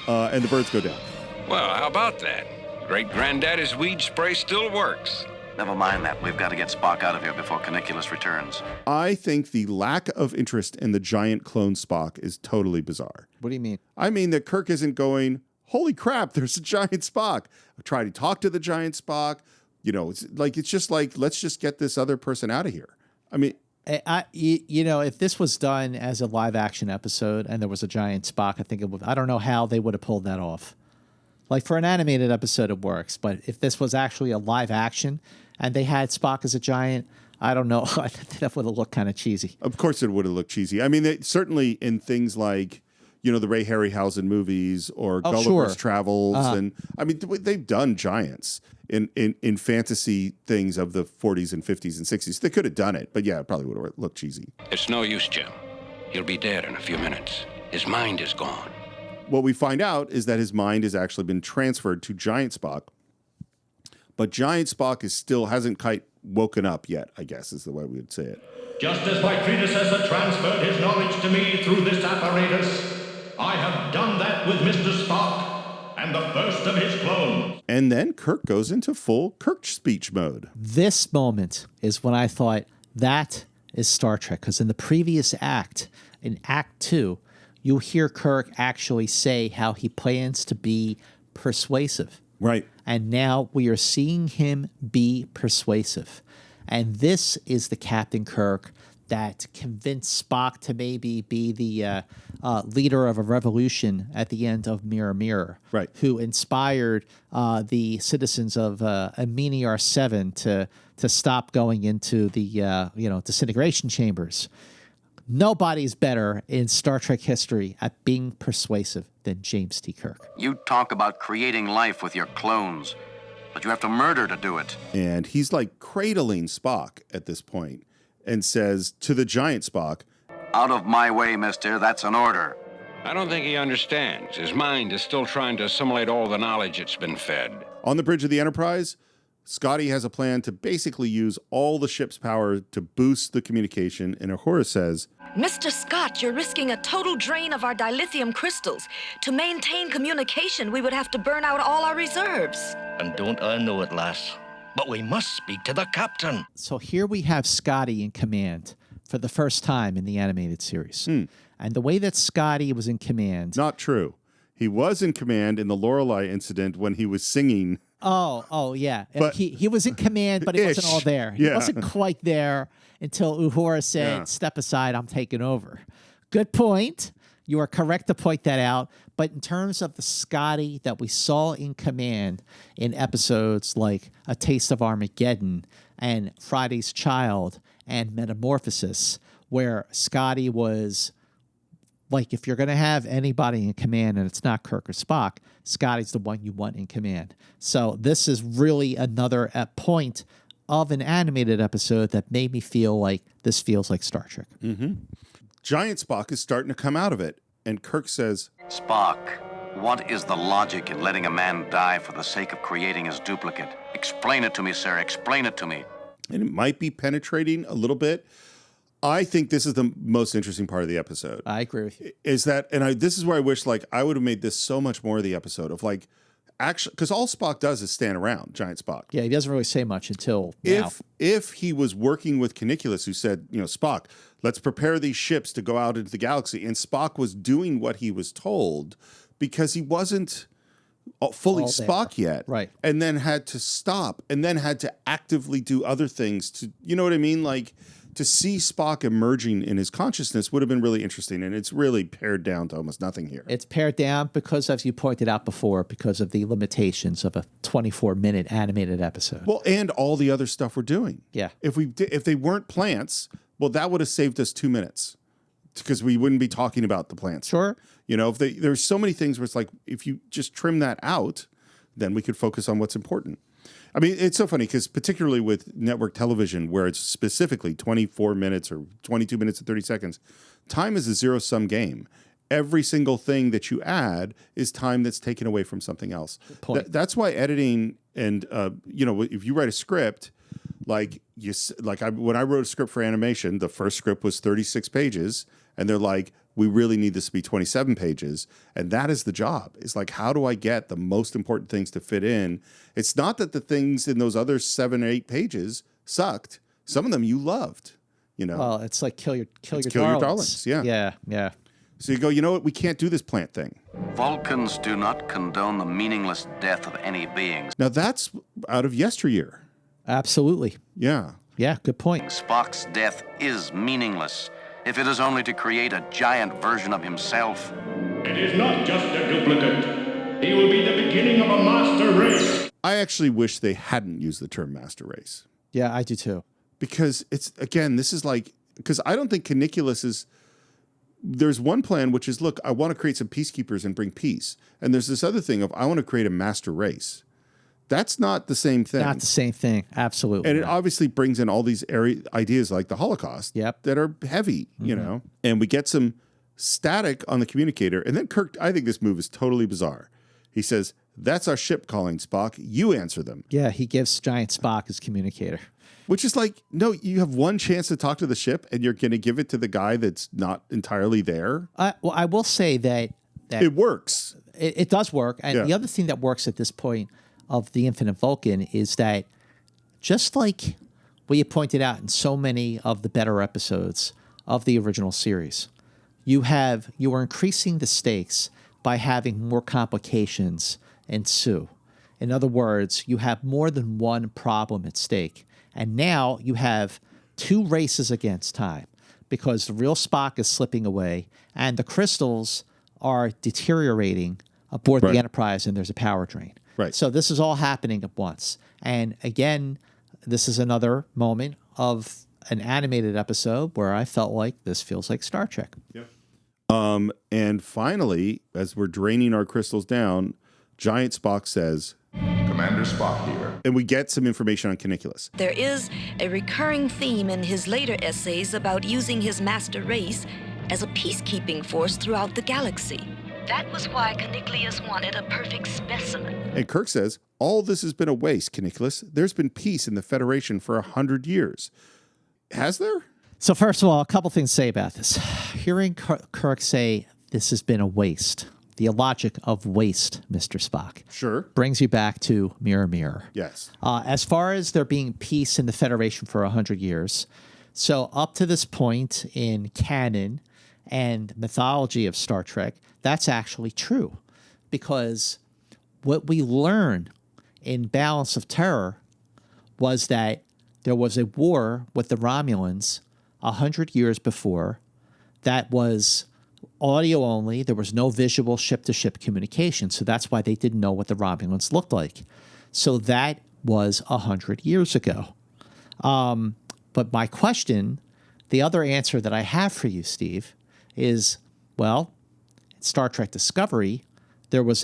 And the birds go down. Well, how about that? Great Granddaddy's weed spray still works. Never mind that. We've got to get Spock out of here before Keniclius returns. I think the lack of interest in the giant clone Spock is totally bizarre. What do you mean? I mean that Kirk isn't going, holy crap, there's a giant Spock. I try to talk to the giant Spock. It's just like, let's just get this other person out of here. I mean... if this was done as a live action episode and there was a giant Spock, I think I don't know how they would have pulled that off. Like for an animated episode, it works, but if this was actually a live action and they had Spock as a giant, I don't know. I think that would have looked kind of cheesy. Of course, it would have looked cheesy. I mean, certainly in things like, the Ray Harryhausen movies or Gulliver's Travels, and I mean, they've done giants in fantasy things of the 40s and 50s and 60s. They could have done it, but yeah, it probably would have looked cheesy. It's no use, Jim. He'll be dead in a few minutes. His mind is gone. What we find out is that his mind has actually been transferred to Giant Spock, but Giant Spock hasn't quite woken up yet, I guess is the way we would say it. Just as my predecessor transferred his knowledge to me through this apparatus, I have done that with Mr. Spock and the first of his clones. And then Kirk goes into full Kirk speech mode. This moment is when I thought that is Star Trek, because in the previous act, in Act 2, you hear Kirk actually say how he plans to be persuasive. Right. And now we are seeing him be persuasive. And this is the Captain Kirk that convinced Spock to maybe be the leader of a revolution at the end of Mirror Mirror. Right. Who inspired the citizens of Aminiar 7 to stop going into the disintegration chambers. Nobody's better in Star Trek history at being persuasive than James T. Kirk. You talk about creating life with your clones, but you have to murder to do it. And he's like cradling Spock at this point and says to the giant Spock, out of my way, mister. That's an order. I don't think he understands. His mind is still trying to assimilate all the knowledge it's been fed. On the bridge of the Enterprise, Scotty has a plan to basically use all the ship's power to boost the communication, and Uhura says, Mr. Scott, you're risking a total drain of our dilithium crystals. To maintain communication, we would have to burn out all our reserves. And don't I know it, lass? But we must speak to the captain. So here we have Scotty in command for the first time in the animated series. And the way that Scotty was in command... Not true. He was in command in the Lorelei incident when he was singing. Oh, yeah. But he was in command, but he wasn't all there. He wasn't quite there until Uhura said, step aside, I'm taking over. Good point. You are correct to point that out. But in terms of the Scotty that we saw in command in episodes like A Taste of Armageddon and Friday's Child and Metamorphosis, where Scotty was like, if you're going to have anybody in command and it's not Kirk or Spock, Scotty's the one you want in command. So this is really another point of an animated episode that made me feel like this feels like Star Trek. Mm-hmm. Giant Spock is starting to come out of it. And Kirk says, Spock, what is the logic in letting a man die for the sake of creating his duplicate? Explain it to me, sir. Explain it to me. And it might be penetrating a little bit. I think this is the most interesting part of the episode. I agree with you. Is that, and this is where I wish, like, I would have made this so much more of the episode of, like, actually, because all Spock does is stand around, giant Spock. Yeah, he doesn't really say much until now. If he was working with Keniclius, who said, Spock, let's prepare these ships to go out into the galaxy, and Spock was doing what he was told because he wasn't fully Spock yet, right? And then had to stop, and then had to actively do other things to, you know what I mean, like. To see Spock emerging in his consciousness would have been really interesting, and it's really pared down to almost nothing here. It's pared down because, as you pointed out before, because of the limitations of a 24-minute animated episode. Well, and all the other stuff we're doing. Yeah. If they weren't plants, well, that would have saved us 2 minutes because we wouldn't be talking about the plants. Sure. If there's so many things where it's like, if you just trim that out, then we could focus on what's important. I mean, it's so funny because particularly with network television, where it's specifically 24 minutes or 22 minutes and 30 seconds, time is a zero-sum game. Every single thing that you add is time that's taken away from something else. That's why editing and, if you write a script, when I wrote a script for animation, the first script was 36 pages, and they're like, we really need this to be 27 pages. And that is the job. It's like, how do I get the most important things to fit in? It's not that the things in those other 7 or 8 pages sucked. Some of them you loved, Well, it's like kill your darlings. Yeah. So you go, you know what? We can't do this plant thing. Vulcans do not condone the meaningless death of any beings. Now that's out of yesteryear. Absolutely. Yeah. Yeah, good point. Spock's death is meaningless if it is only to create a giant version of himself. It is not just a duplicate. He will be the beginning of a master race. I actually wish they hadn't used the term master race. Yeah, I do too. Because because I don't think Keniclius is, there's one plan, which is, look, I want to create some peacekeepers and bring peace. And there's this other thing of, I want to create a master race. That's not the same thing. Not the same thing. Absolutely. And it obviously brings in all these ideas like the Holocaust that are heavy, and we get some static on the communicator. And then Kirk, I think this move is totally bizarre. He says, that's our ship calling, Spock. You answer them. Yeah, he gives giant Spock his communicator. Which is like, no, you have one chance to talk to the ship and you're going to give it to the guy that's not entirely there. Well, I will say that it works. It does work. And the other thing that works at this point of the Infinite Vulcan is that, just like we had pointed out in so many of the better episodes of the original series, you are increasing the stakes by having more complications ensue. In other words, you have more than one problem at stake. And now you have 2 races against time because the real Spock is slipping away and the crystals are deteriorating aboard the Enterprise, and there's a power drain. Right. So this is all happening at once. And again, this is another moment of an animated episode where I felt like this feels like Star Trek. Yeah. And finally, as we're draining our crystals down, Giant Spock says, Commander Spock here. And we get some information on Keniclius. There is a recurring theme in his later essays about using his master race as a peacekeeping force throughout the galaxy. That was why Keniclius wanted a perfect specimen. And Kirk says, all this has been a waste, Keniclius. There's been peace in the Federation for 100 years. Has there? So first of all, a couple things to say about this. Hearing Kirk say this has been a waste, the logic of waste, Mr. Spock. Sure. Brings you back to Mirror, Mirror. Yes. As far as there being peace in the Federation for 100 years, so up to this point in canon and mythology of Star Trek, that's actually true. Because what we learned in Balance of Terror was that there was a war with the Romulans 100 years before that was audio only. There was no visual ship-to-ship communication, so that's why they didn't know what the Romulans looked like. So that was 100 years ago. But my question, the other answer that I have for you, Steve, is, well, in Star Trek Discovery, there was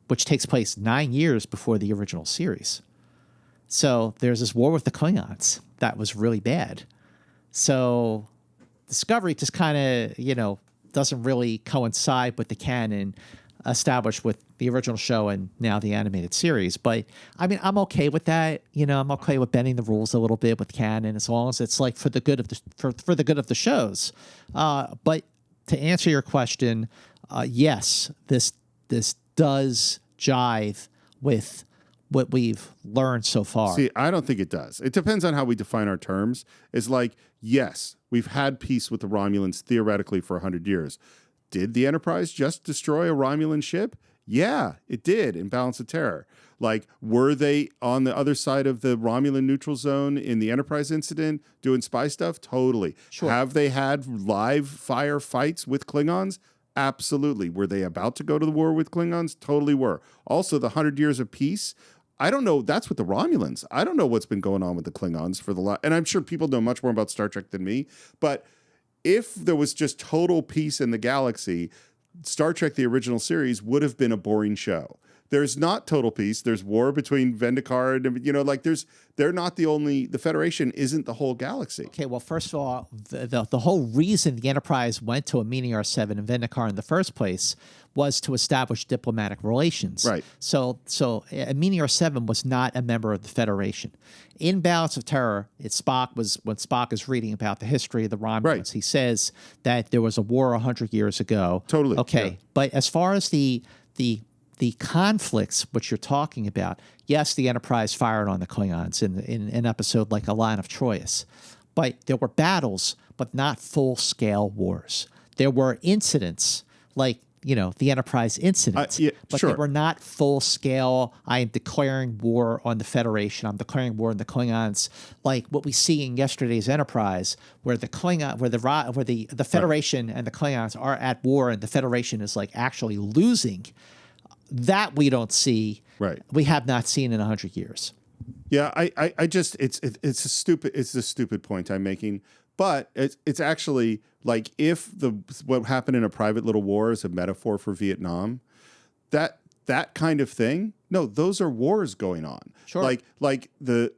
which takes place 9 years before the original series. So there's this war with the Klingons that was really bad. So Discovery just kind of, doesn't really coincide with the canon established with the original show and now the animated series. But I mean, I'm okay with that. I'm okay with bending the rules a little bit with canon as long as it's like for the good of for the good of the shows. But to answer your question, yes, this does jive with what we've learned so far. See, I don't think it does. It depends on how we define our terms. It's like, yes, we've had peace with the Romulans theoretically for 100 years. Did the Enterprise just destroy a Romulan ship? Yeah, it did in Balance of Terror. Like, were they on the other side of the Romulan neutral zone in the Enterprise incident doing spy stuff? Totally. Sure. Have they had live fire fights with Klingons? Absolutely. Were they about to go to the war with Klingons? Totally were. Also, the 100 years of peace, I don't know. That's with the Romulans. I don't know what's been going on with the Klingons for the last, and I'm sure people know much more about Star Trek than me, but if there was just total peace in the galaxy, Star Trek, the original series, would have been a boring show. There's not total peace. There's war between Vendikar and, like they're not the only, the Federation isn't the whole galaxy. Okay, well, first of all, the whole reason the Enterprise went to a Meteor 7 and Vendikar in the first place was to establish diplomatic relations. Right. So Meteor 7 was not a member of the Federation. In Balance of Terror, when Spock is reading about the history of the Romulans, Right. he says that there was a war 100 years ago. Totally. Okay, Yeah. but as far as the conflicts, which you're talking about, yes, the Enterprise fired on the Klingons in an episode like A Line of Troyes, but there were battles, but not full-scale wars. There were incidents like, the Enterprise incidents, but sure. they were not full-scale, I am declaring war on the Federation, I'm declaring war on the Klingons, like what we see in yesterday's Enterprise, where the Federation and the Klingons are at war and the Federation is like actually losing. That we don't see. Right. We have not seen in 100 years. Yeah, I just it's a stupid point I'm making, but it's actually like if what happened in A Private Little War is a metaphor for Vietnam, that kind of thing. No, those are wars going on. Sure. There's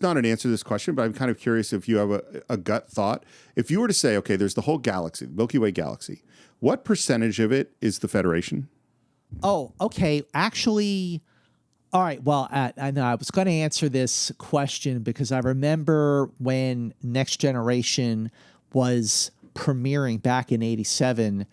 not an answer to this question, but I'm kind of curious if you have a gut thought. If you were to say, okay, there's the whole galaxy, the Milky Way galaxy, what percentage of it is the Federation? Oh, okay. Actually, all right. Well, I know I was going to answer this question because I remember when Next Generation was premiering back in '87,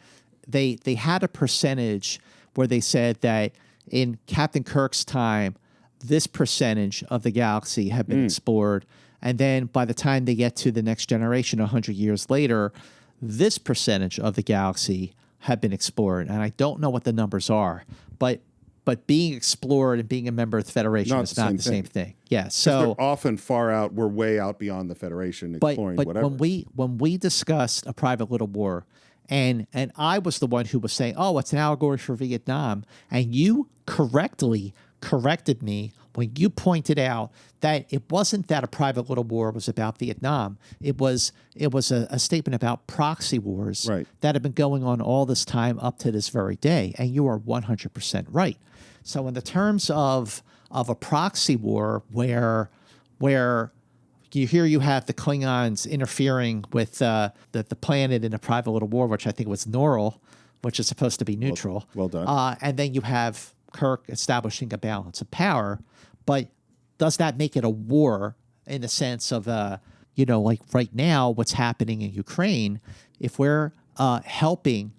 they had a percentage where they said that in Captain Kirk's time, this percentage of the galaxy had been explored. And then by the time they get to the Next Generation 100 years later, this percentage of the galaxy had been explored. And I don't know what the numbers are, but being explored and being a member of the Federation is not the same thing. Yeah. So they're often far out. We're way out beyond the Federation, exploring whatever. when we discussed A Private Little War, and I was the one who was saying, oh, it's an allegory for Vietnam, and you correctly corrected me when you pointed out that it wasn't that A Private Little War was about Vietnam. It was a statement about proxy wars that have been going on all this time up to this very day. And you are 100% right. So in the terms of a proxy war where you have the Klingons interfering with the planet in A Private Little War, which I think was Norrell, which is supposed to be neutral. Well done. And then you have Kirk establishing a balance of power, but does that make it a war in the sense of, like right now, what's happening in Ukraine? If we're helping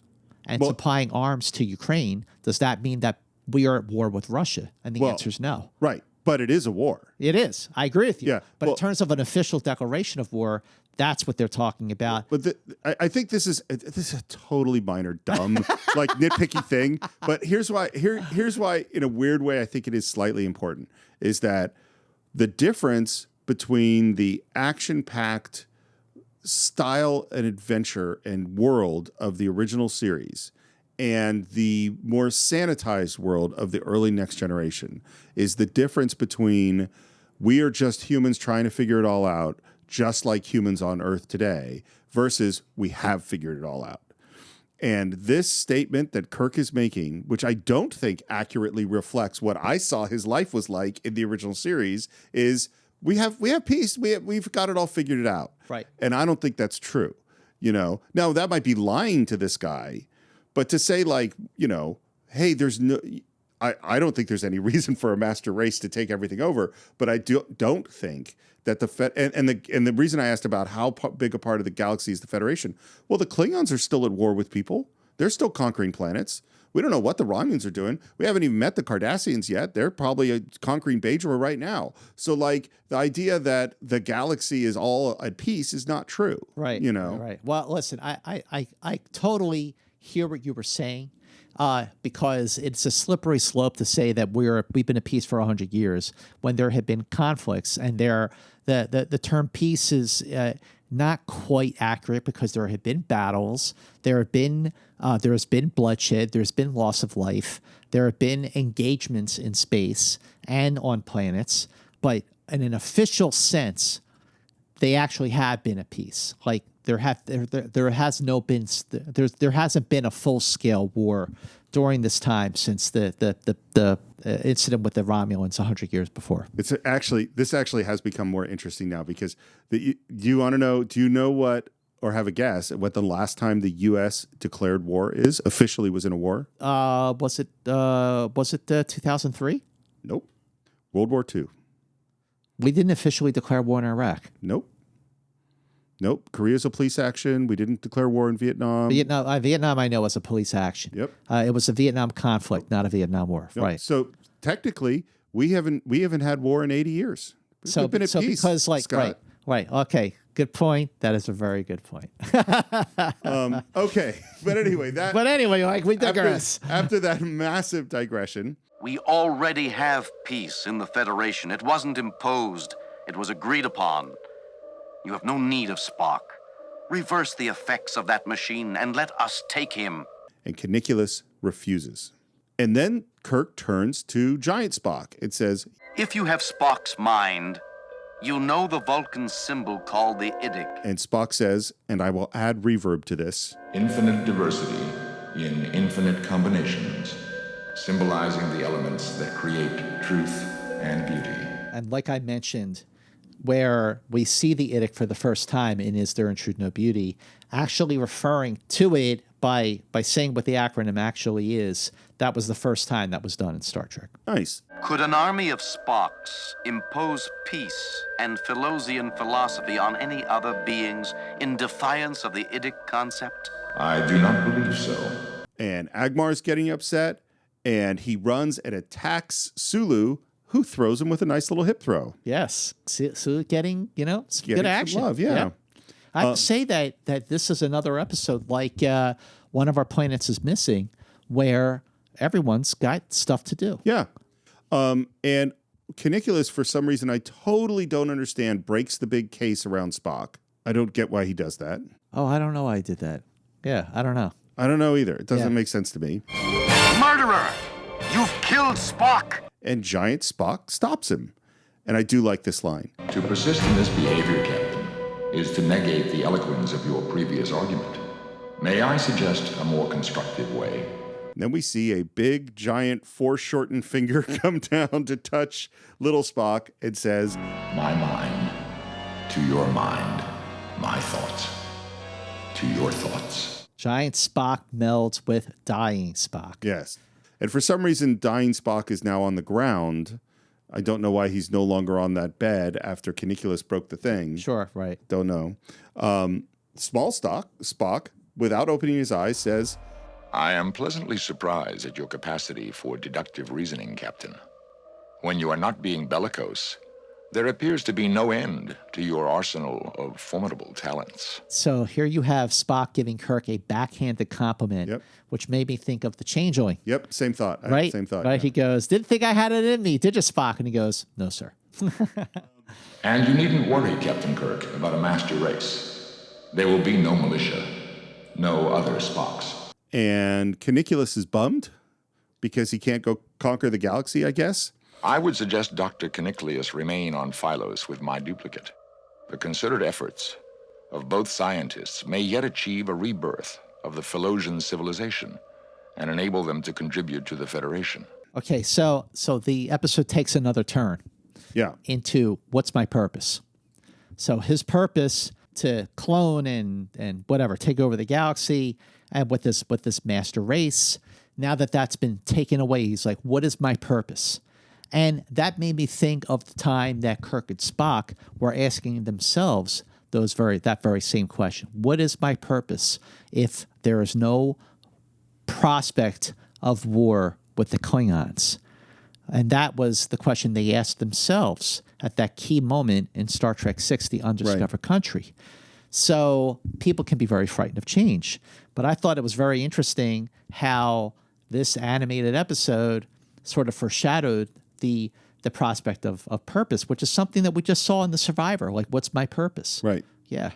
and supplying arms to Ukraine, does that mean that we are at war with Russia? And the answer is no. Right. But it is a war. It is. I agree with you. Yeah. But in terms of an official declaration of war, that's what they're talking about. But I think this is a totally minor, dumb, like nitpicky thing. But here's why. Here's why, in a weird way, I think it is slightly important. Is that the difference between the action-packed style and adventure and world of the original series and the more sanitized world of the early Next Generation is the difference between we are just humans trying to figure it all out, just like humans on Earth today, versus we have figured it all out. And this statement that Kirk is making, which I don't think accurately reflects what I saw his life was like in the original series, is we have peace. We've got it all figured out. Right. And I don't think that's true. Now that might be lying to this guy, but to say hey, there's no, I don't think there's any reason for a master race to take everything over, but I don't think that the reason I asked about how big a part of the galaxy is the Federation, well, the Klingons are still at war with people. They're still conquering planets. We don't know what the Romulans are doing. We haven't even met the Cardassians yet. They're probably conquering Bajor right now. So, like, the idea that the galaxy is all at peace is not true. Right. You know? Right. Well, listen, I totally hear what you were saying, because it's a slippery slope to say that we've been at peace for 100 years when there have been conflicts, and the term peace is not quite accurate because there have been battles, there has been bloodshed, there's been loss of life, there have been engagements in space and on planets, but in an official sense, they actually have been at peace. Like there hasn't been a full scale war during this time since the incident with the Romulans 100 years before. This actually has become more interesting now because do you know what, or have a guess at what the last time the U.S. declared war officially was in a war? Was it 2003? Nope. World War II. We didn't officially declare war in Iraq. Nope. Korea's a police action. We didn't declare war in Vietnam. Vietnam, I know, was a police action. Yep. It was a Vietnam conflict, not a Vietnam War. Nope. Right. So technically, we haven't had war in 80 years. We've been at peace, because Scott. right. Okay. Good point. That is a very good point. Okay. But anyway, we digress. After that massive digression. We already have peace in the Federation. It wasn't imposed. It was agreed upon. You have no need of Spock. Reverse the effects of that machine and let us take him. And Keniclius refuses. And then Kirk turns to Giant Spock. It says, if you have Spock's mind, you know the Vulcan symbol called the IDIC. And Spock says, and I will add reverb to this, infinite diversity in infinite combinations, symbolizing the elements that create truth and beauty. And like I mentioned, where we see the IDIC for the first time in Is There in Truth No Beauty, actually referring to it by saying what the acronym actually is, that was the first time that was done in Star Trek. Nice. Could an army of Spocks impose peace and Philosian philosophy on any other beings in defiance of the IDIC concept? I do not believe so. And Agmar's getting upset, and he runs and attacks Sulu, who throws him with a nice little hip throw. Yes. Sulu getting good action. Some love, yeah. I have to say that this is another episode like One of Our Planets is Missing, where everyone's got stuff to do. Yeah. And Keniclius, for some reason I totally don't understand, breaks the big case around Spock. I don't get why he does that. Oh, I don't know why he did that. Yeah, I don't know. I don't know either. It doesn't make sense to me. Murderer! You've killed Spock! And Giant Spock stops him. And I do like this line. To persist in this behavior, Captain, is to negate the eloquence of your previous argument. May I suggest a more constructive way? And then we see a big, giant, foreshortened finger come down to touch little Spock and says, my mind, to your mind, my thoughts, to your thoughts. Giant Spock melds with dying Spock. Yes. And for some reason, dying Spock is now on the ground. I don't know why he's no longer on that bed after Keniclius broke the thing. Sure, right. Don't know. Small Spock, without opening his eyes, says, I am pleasantly surprised at your capacity for deductive reasoning, Captain. When you are not being bellicose, there appears to be no end to your arsenal of formidable talents. So here you have Spock giving Kirk a backhanded compliment, which made me think of the Changeling. Yep, same thought. Right? Same thought. Right? Yeah. He goes, didn't think I had it in me, did you, Spock? And he goes, no, sir. And you needn't worry, Captain Kirk, about a master race. There will be no militia, no other Spocks. And Keniclius is bummed because he can't go conquer the galaxy, I guess. I would suggest Dr. Keniclius remain on Phylos with my duplicate. The concerted efforts of both scientists may yet achieve a rebirth of the Philosian civilization and enable them to contribute to the Federation. Okay, so the episode takes another turn. Yeah. Into what's my purpose? So his purpose to clone and whatever, take over the galaxy, and with this master race. Now that that's been taken away, he's like, what is my purpose? And that made me think of the time that Kirk and Spock were asking themselves that very same question. What is my purpose if there is no prospect of war with the Klingons? And that was the question they asked themselves at that key moment in Star Trek VI, The Undiscovered Country. So people can be very frightened of change. But I thought it was very interesting how this animated episode sort of foreshadowed the prospect of purpose, which is something that we just saw in The Survivor. Like, what's my purpose? Right. Yeah.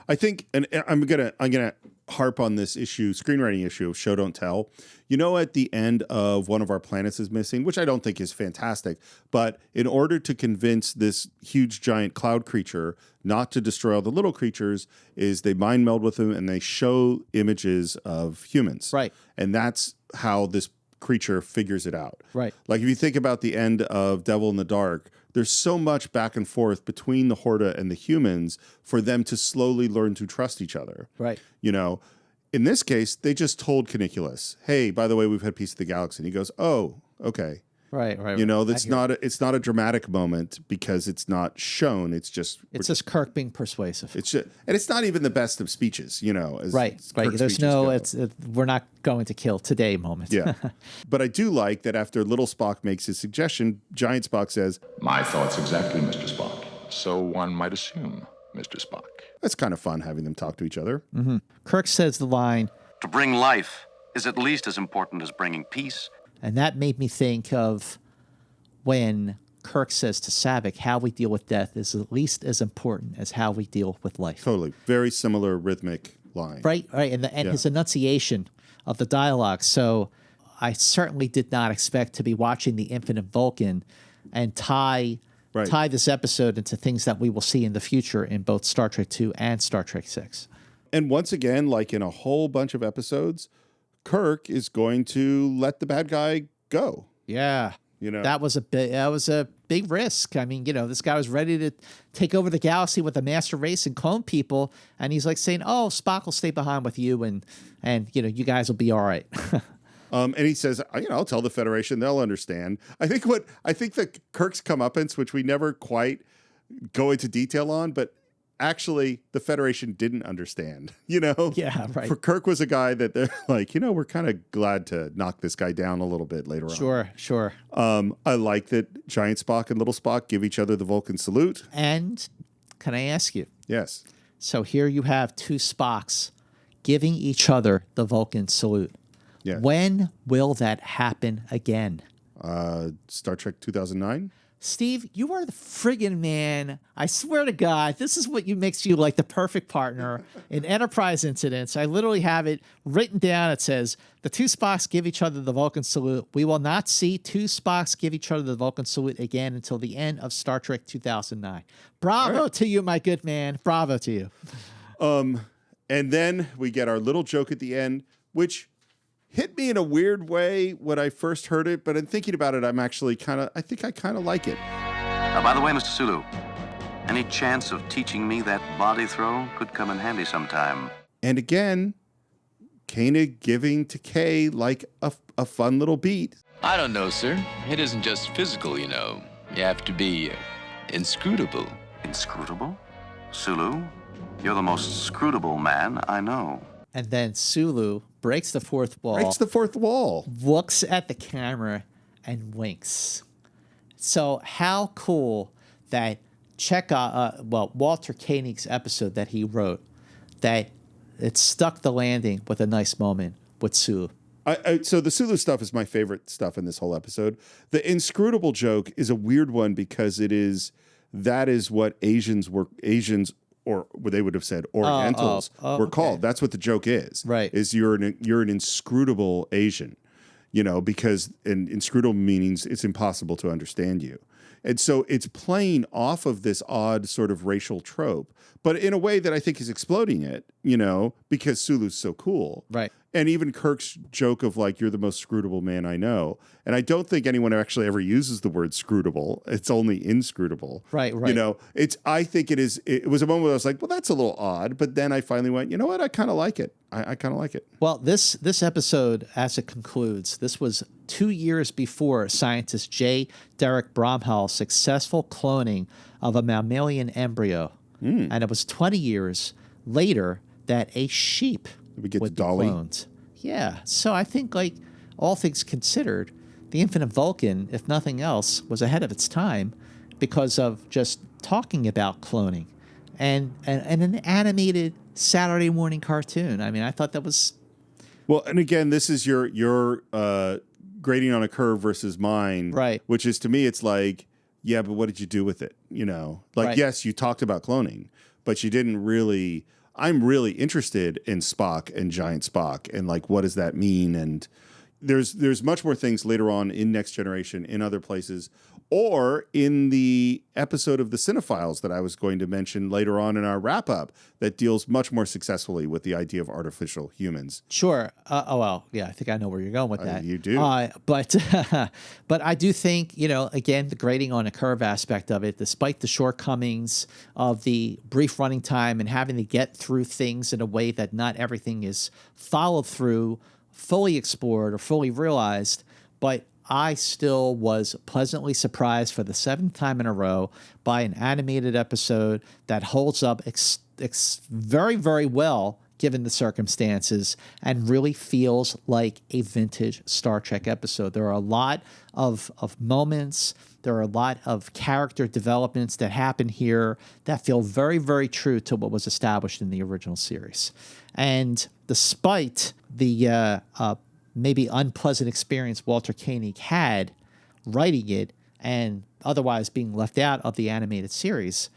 I think, and I'm gonna harp on this issue, screenwriting issue of show don't tell. You know, at the end of One of Our Planets is Missing, which I don't think is fantastic, but in order to convince this huge giant cloud creature not to destroy all the little creatures, is they mind meld with them and they show images of humans. Right. And that's how this creature figures it out. Right. Like if you think about the end of Devil in the Dark, there's so much back and forth between the Horta and the humans for them to slowly learn to trust each other. Right. You know, in this case, they just told Keniclius, hey, by the way, we've had Peace of the Galaxy. And he goes, oh, okay. Right. You know, that's it's not a dramatic moment because it's not shown. It's just Kirk being persuasive. It's just, and it's not even the best of speeches, you know. Right. There's no, we're not going to kill today moment. Yeah. But I do like that after little Spock makes his suggestion, giant Spock says, My thoughts exactly, Mr. Spock. So one might assume, Mr. Spock. That's kind of fun having them talk to each other. Mm-hmm. Kirk says the line, to bring life is at least as important as bringing peace. And that made me think of when Kirk says to Saavik, how we deal with death is at least as important as how we deal with life. Totally. Very similar rhythmic line. Right. And his enunciation of the dialogue. So I certainly did not expect to be watching the Infinite Vulcan and tie this episode into things that we will see in the future in both Star Trek II and Star Trek VI. And once again, like in a whole bunch of episodes, Kirk is going to let the bad guy go. Yeah. You know, that was a big risk. I mean, you know, this guy was ready to take over the galaxy with a master race and clone people, and he's like saying, "Oh, Spock will stay behind with you, and you know, you guys will be all right." And he says, "You know, I'll tell the Federation; they'll understand." I think that Kirk's comeuppance, which we never quite go into detail on, but actually the Federation didn't understand, you know? Yeah, right. For Kirk was a guy that they're like, you know, we're kind of glad to knock this guy down a little bit later on. Sure. I like that Giant Spock and Little Spock give each other the Vulcan salute. And can I ask you? Yes. So here you have two Spocks giving each other the Vulcan salute. Yes. When will that happen again? Star Trek 2009? Steve, you are the friggin' man. I swear to God, this is what makes you like the perfect partner in Enterprise incidents. I literally have it written down. It says, the two Spocks give each other the Vulcan salute. We will not see two Spocks give each other the Vulcan salute again until the end of Star Trek 2009. Bravo to you, my good man. Bravo to you. And then we get our little joke at the end, which hit me in a weird way when I first heard it, but in thinking about it, I think I kind of like it. By the way, Mr. Sulu, any chance of teaching me that body throw could come in handy sometime. And again, Koenig giving to Kay like a fun little beat. I don't know, sir. It isn't just physical, you know. You have to be inscrutable. Inscrutable? Sulu, you're the most scrutable man I know. And then Sulu breaks the fourth wall. Looks at the camera and winks. So how cool that Chekov, Walter Koenig's episode that he wrote, that it stuck the landing with a nice moment with Sulu. So the Sulu stuff is my favorite stuff in this whole episode. The inscrutable joke is a weird one because that is what Asians, or what they would have said Orientals were called. That's what the joke is. Right. Is you're an inscrutable Asian, you know, because inscrutable means it's impossible to understand you. And so it's playing off of this odd sort of racial trope, but in a way that I think is exploding it, you know, because Sulu's so cool. Right. And even Kirk's joke of like, you're the most scrutable man I know. And I don't think anyone actually ever uses the word scrutable. It's only inscrutable. Right. You know, I think it was a moment where I was like, well, that's a little odd. But then I finally went, you know what? I kind of like it. I kind of like it. Well, this episode, as it concludes, this was 2 years before scientist J. Derek Bromhall's successful cloning of a mammalian embryo. And it was 20 years later that a sheep would be cloned. Yeah. So I think like all things considered, the Infinite Vulcan, if nothing else, was ahead of its time because of just talking about cloning and an animated Saturday morning cartoon. I mean, I thought that was... Well, and again, this is your grading on a curve versus mine, right? Which is, to me, it's like, yeah, but what did you do with it? You know, like, right. Yes, you talked about cloning, but you didn't really. I'm really interested in Spock and Giant Spock, and like, what does that mean? And there's much more things later on in Next Generation, in other places, or in the episode of the Cinephiles that I was going to mention later on in our wrap up that deals much more successfully with the idea of artificial humans. Sure. Well, yeah, I think I know where you're going with that. You do. But I do think, again, the grading on a curve aspect of it, despite the shortcomings of the brief running time and having to get through things in a way that not everything is followed through, fully explored or fully realized, but I still was pleasantly surprised for the 7th time in a row by an animated episode that holds up very, very well given the circumstances and really feels like a vintage Star Trek episode. There are a lot of moments, there are a lot of character developments that happen here that feel very, very true to what was established in the original series. And despite the maybe unpleasant experience Walter Koenig had writing it and otherwise being left out of the animated series,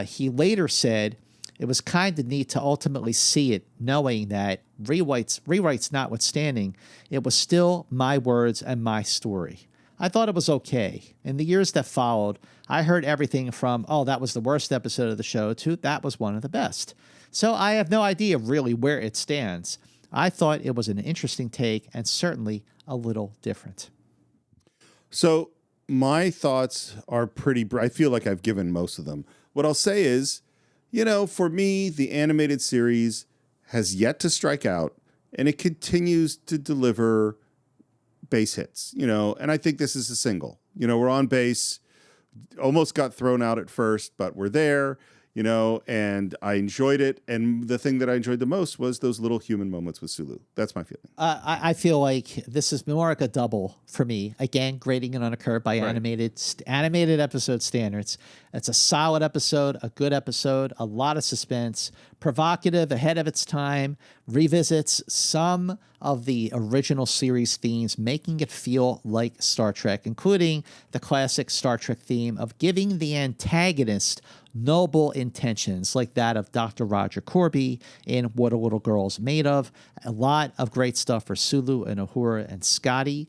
he later said it was kind of neat to ultimately see it, knowing that rewrites notwithstanding, it was still my words and my story. I thought it was okay. In the years that followed, I heard everything from, oh, that was the worst episode of the show, to that was one of the best. So I have no idea really where it stands. I thought it was an interesting take and certainly a little different. So my thoughts are pretty... I feel like I've given most of them. What I'll say is, for me, the animated series has yet to strike out, and it continues to deliver base hits, and I think this is a single. We're on base, almost got thrown out at first, but we're there. And I enjoyed it. And the thing that I enjoyed the most was those little human moments with Sulu. That's my feeling. I feel like this is more like a double for me. Again, grading it on a curve by animated episode standards. It's a solid episode, a good episode, a lot of suspense, provocative, ahead of its time, revisits some of the original series themes, making it feel like Star Trek, including the classic Star Trek theme of giving the antagonist noble intentions, like that of Dr. Roger Korby in What a Little Girl's Made Of. A lot of great stuff for Sulu and Uhura and Scotty.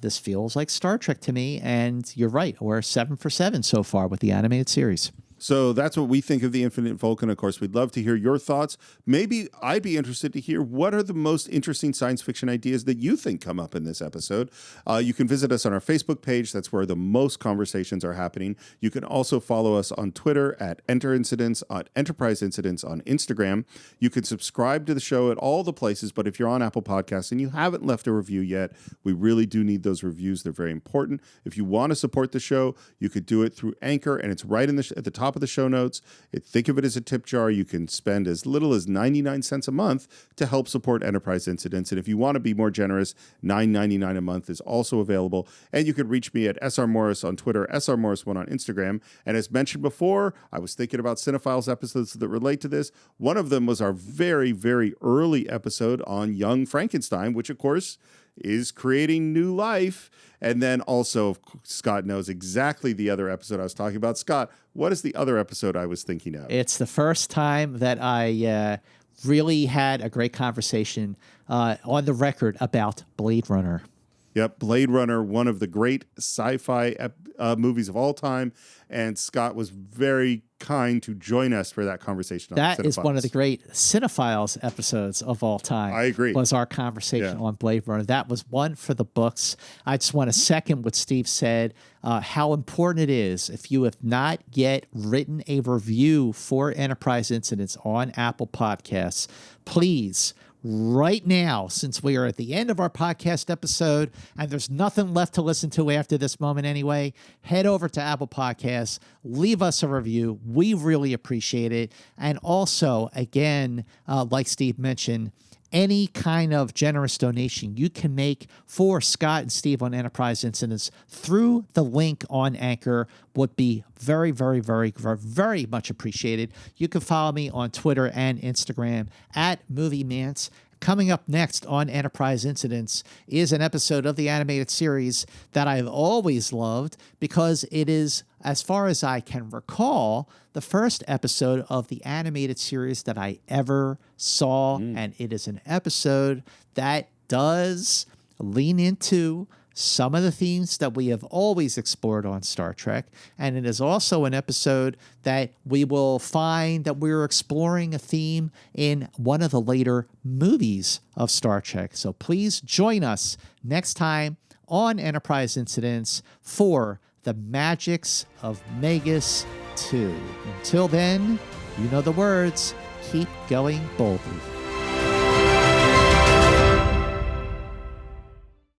This feels like Star Trek to me, and you're right, we're 7 for 7 so far with the animated series. So that's what we think of the Infinite Vulcan. Of course, we'd love to hear your thoughts. Maybe I'd be interested to hear what are the most interesting science fiction ideas that you think come up in this episode. You can visit us on our Facebook page. That's where the most conversations are happening. You can also follow us on Twitter at Enter Incidents, at Enterprise Incidents on Instagram. You can subscribe to the show at all the places, but if you're on Apple Podcasts and you haven't left a review yet, we really do need those reviews. They're very important. If you want to support the show, you could do it through Anchor, and it's right in at the top of the show notes. Think of it as a tip jar. You can spend as little as 99 cents a month to help support Enterprise Incidents. And if you want to be more generous, $9.99 a month is also available. And you can reach me at SR Morris on Twitter, SR Morris1 on Instagram. And as mentioned before, I was thinking about Cinephiles episodes that relate to this. One of them was our very, very early episode on Young Frankenstein, which of course is creating new life. And then also, Scott knows exactly the other episode I was talking about. Scott, what is the other episode I was thinking of? It's the first time that I really had a great conversation on the record about Blade Runner. Yep, Blade Runner, one of the great sci-fi movies of all time. And Scott was very kind to join us for that conversation. That is one of the great Cinephiles episodes of all time. I agree. Was our conversation on Blade Runner. That was one for the books. I just want to second what Steve said, how important it is, if you have not yet written a review for Enterprise Incidents on Apple Podcasts, please, right now, since we are at the end of our podcast episode and there's nothing left to listen to after this moment anyway, head over to Apple Podcasts, leave us a review. We really appreciate it. And also, again, like Steve mentioned, any kind of generous donation you can make for Scott and Steve on Enterprise Incidents through the link on Anchor would be very, very, very, very, very much appreciated. You can follow me on Twitter and Instagram at MovieMance. Coming up next on Enterprise Incidents is an episode of the animated series that I've always loved because it is, as far as I can recall, the first episode of the animated series that I ever saw. And it is an episode that does lean into some of the themes that we have always explored on Star Trek. And it is also an episode that we will find that we're exploring a theme in one of the later movies of Star Trek. So please join us next time on Enterprise Incidents for The Magics of Megas 2. Until then, you know the words, keep going boldly.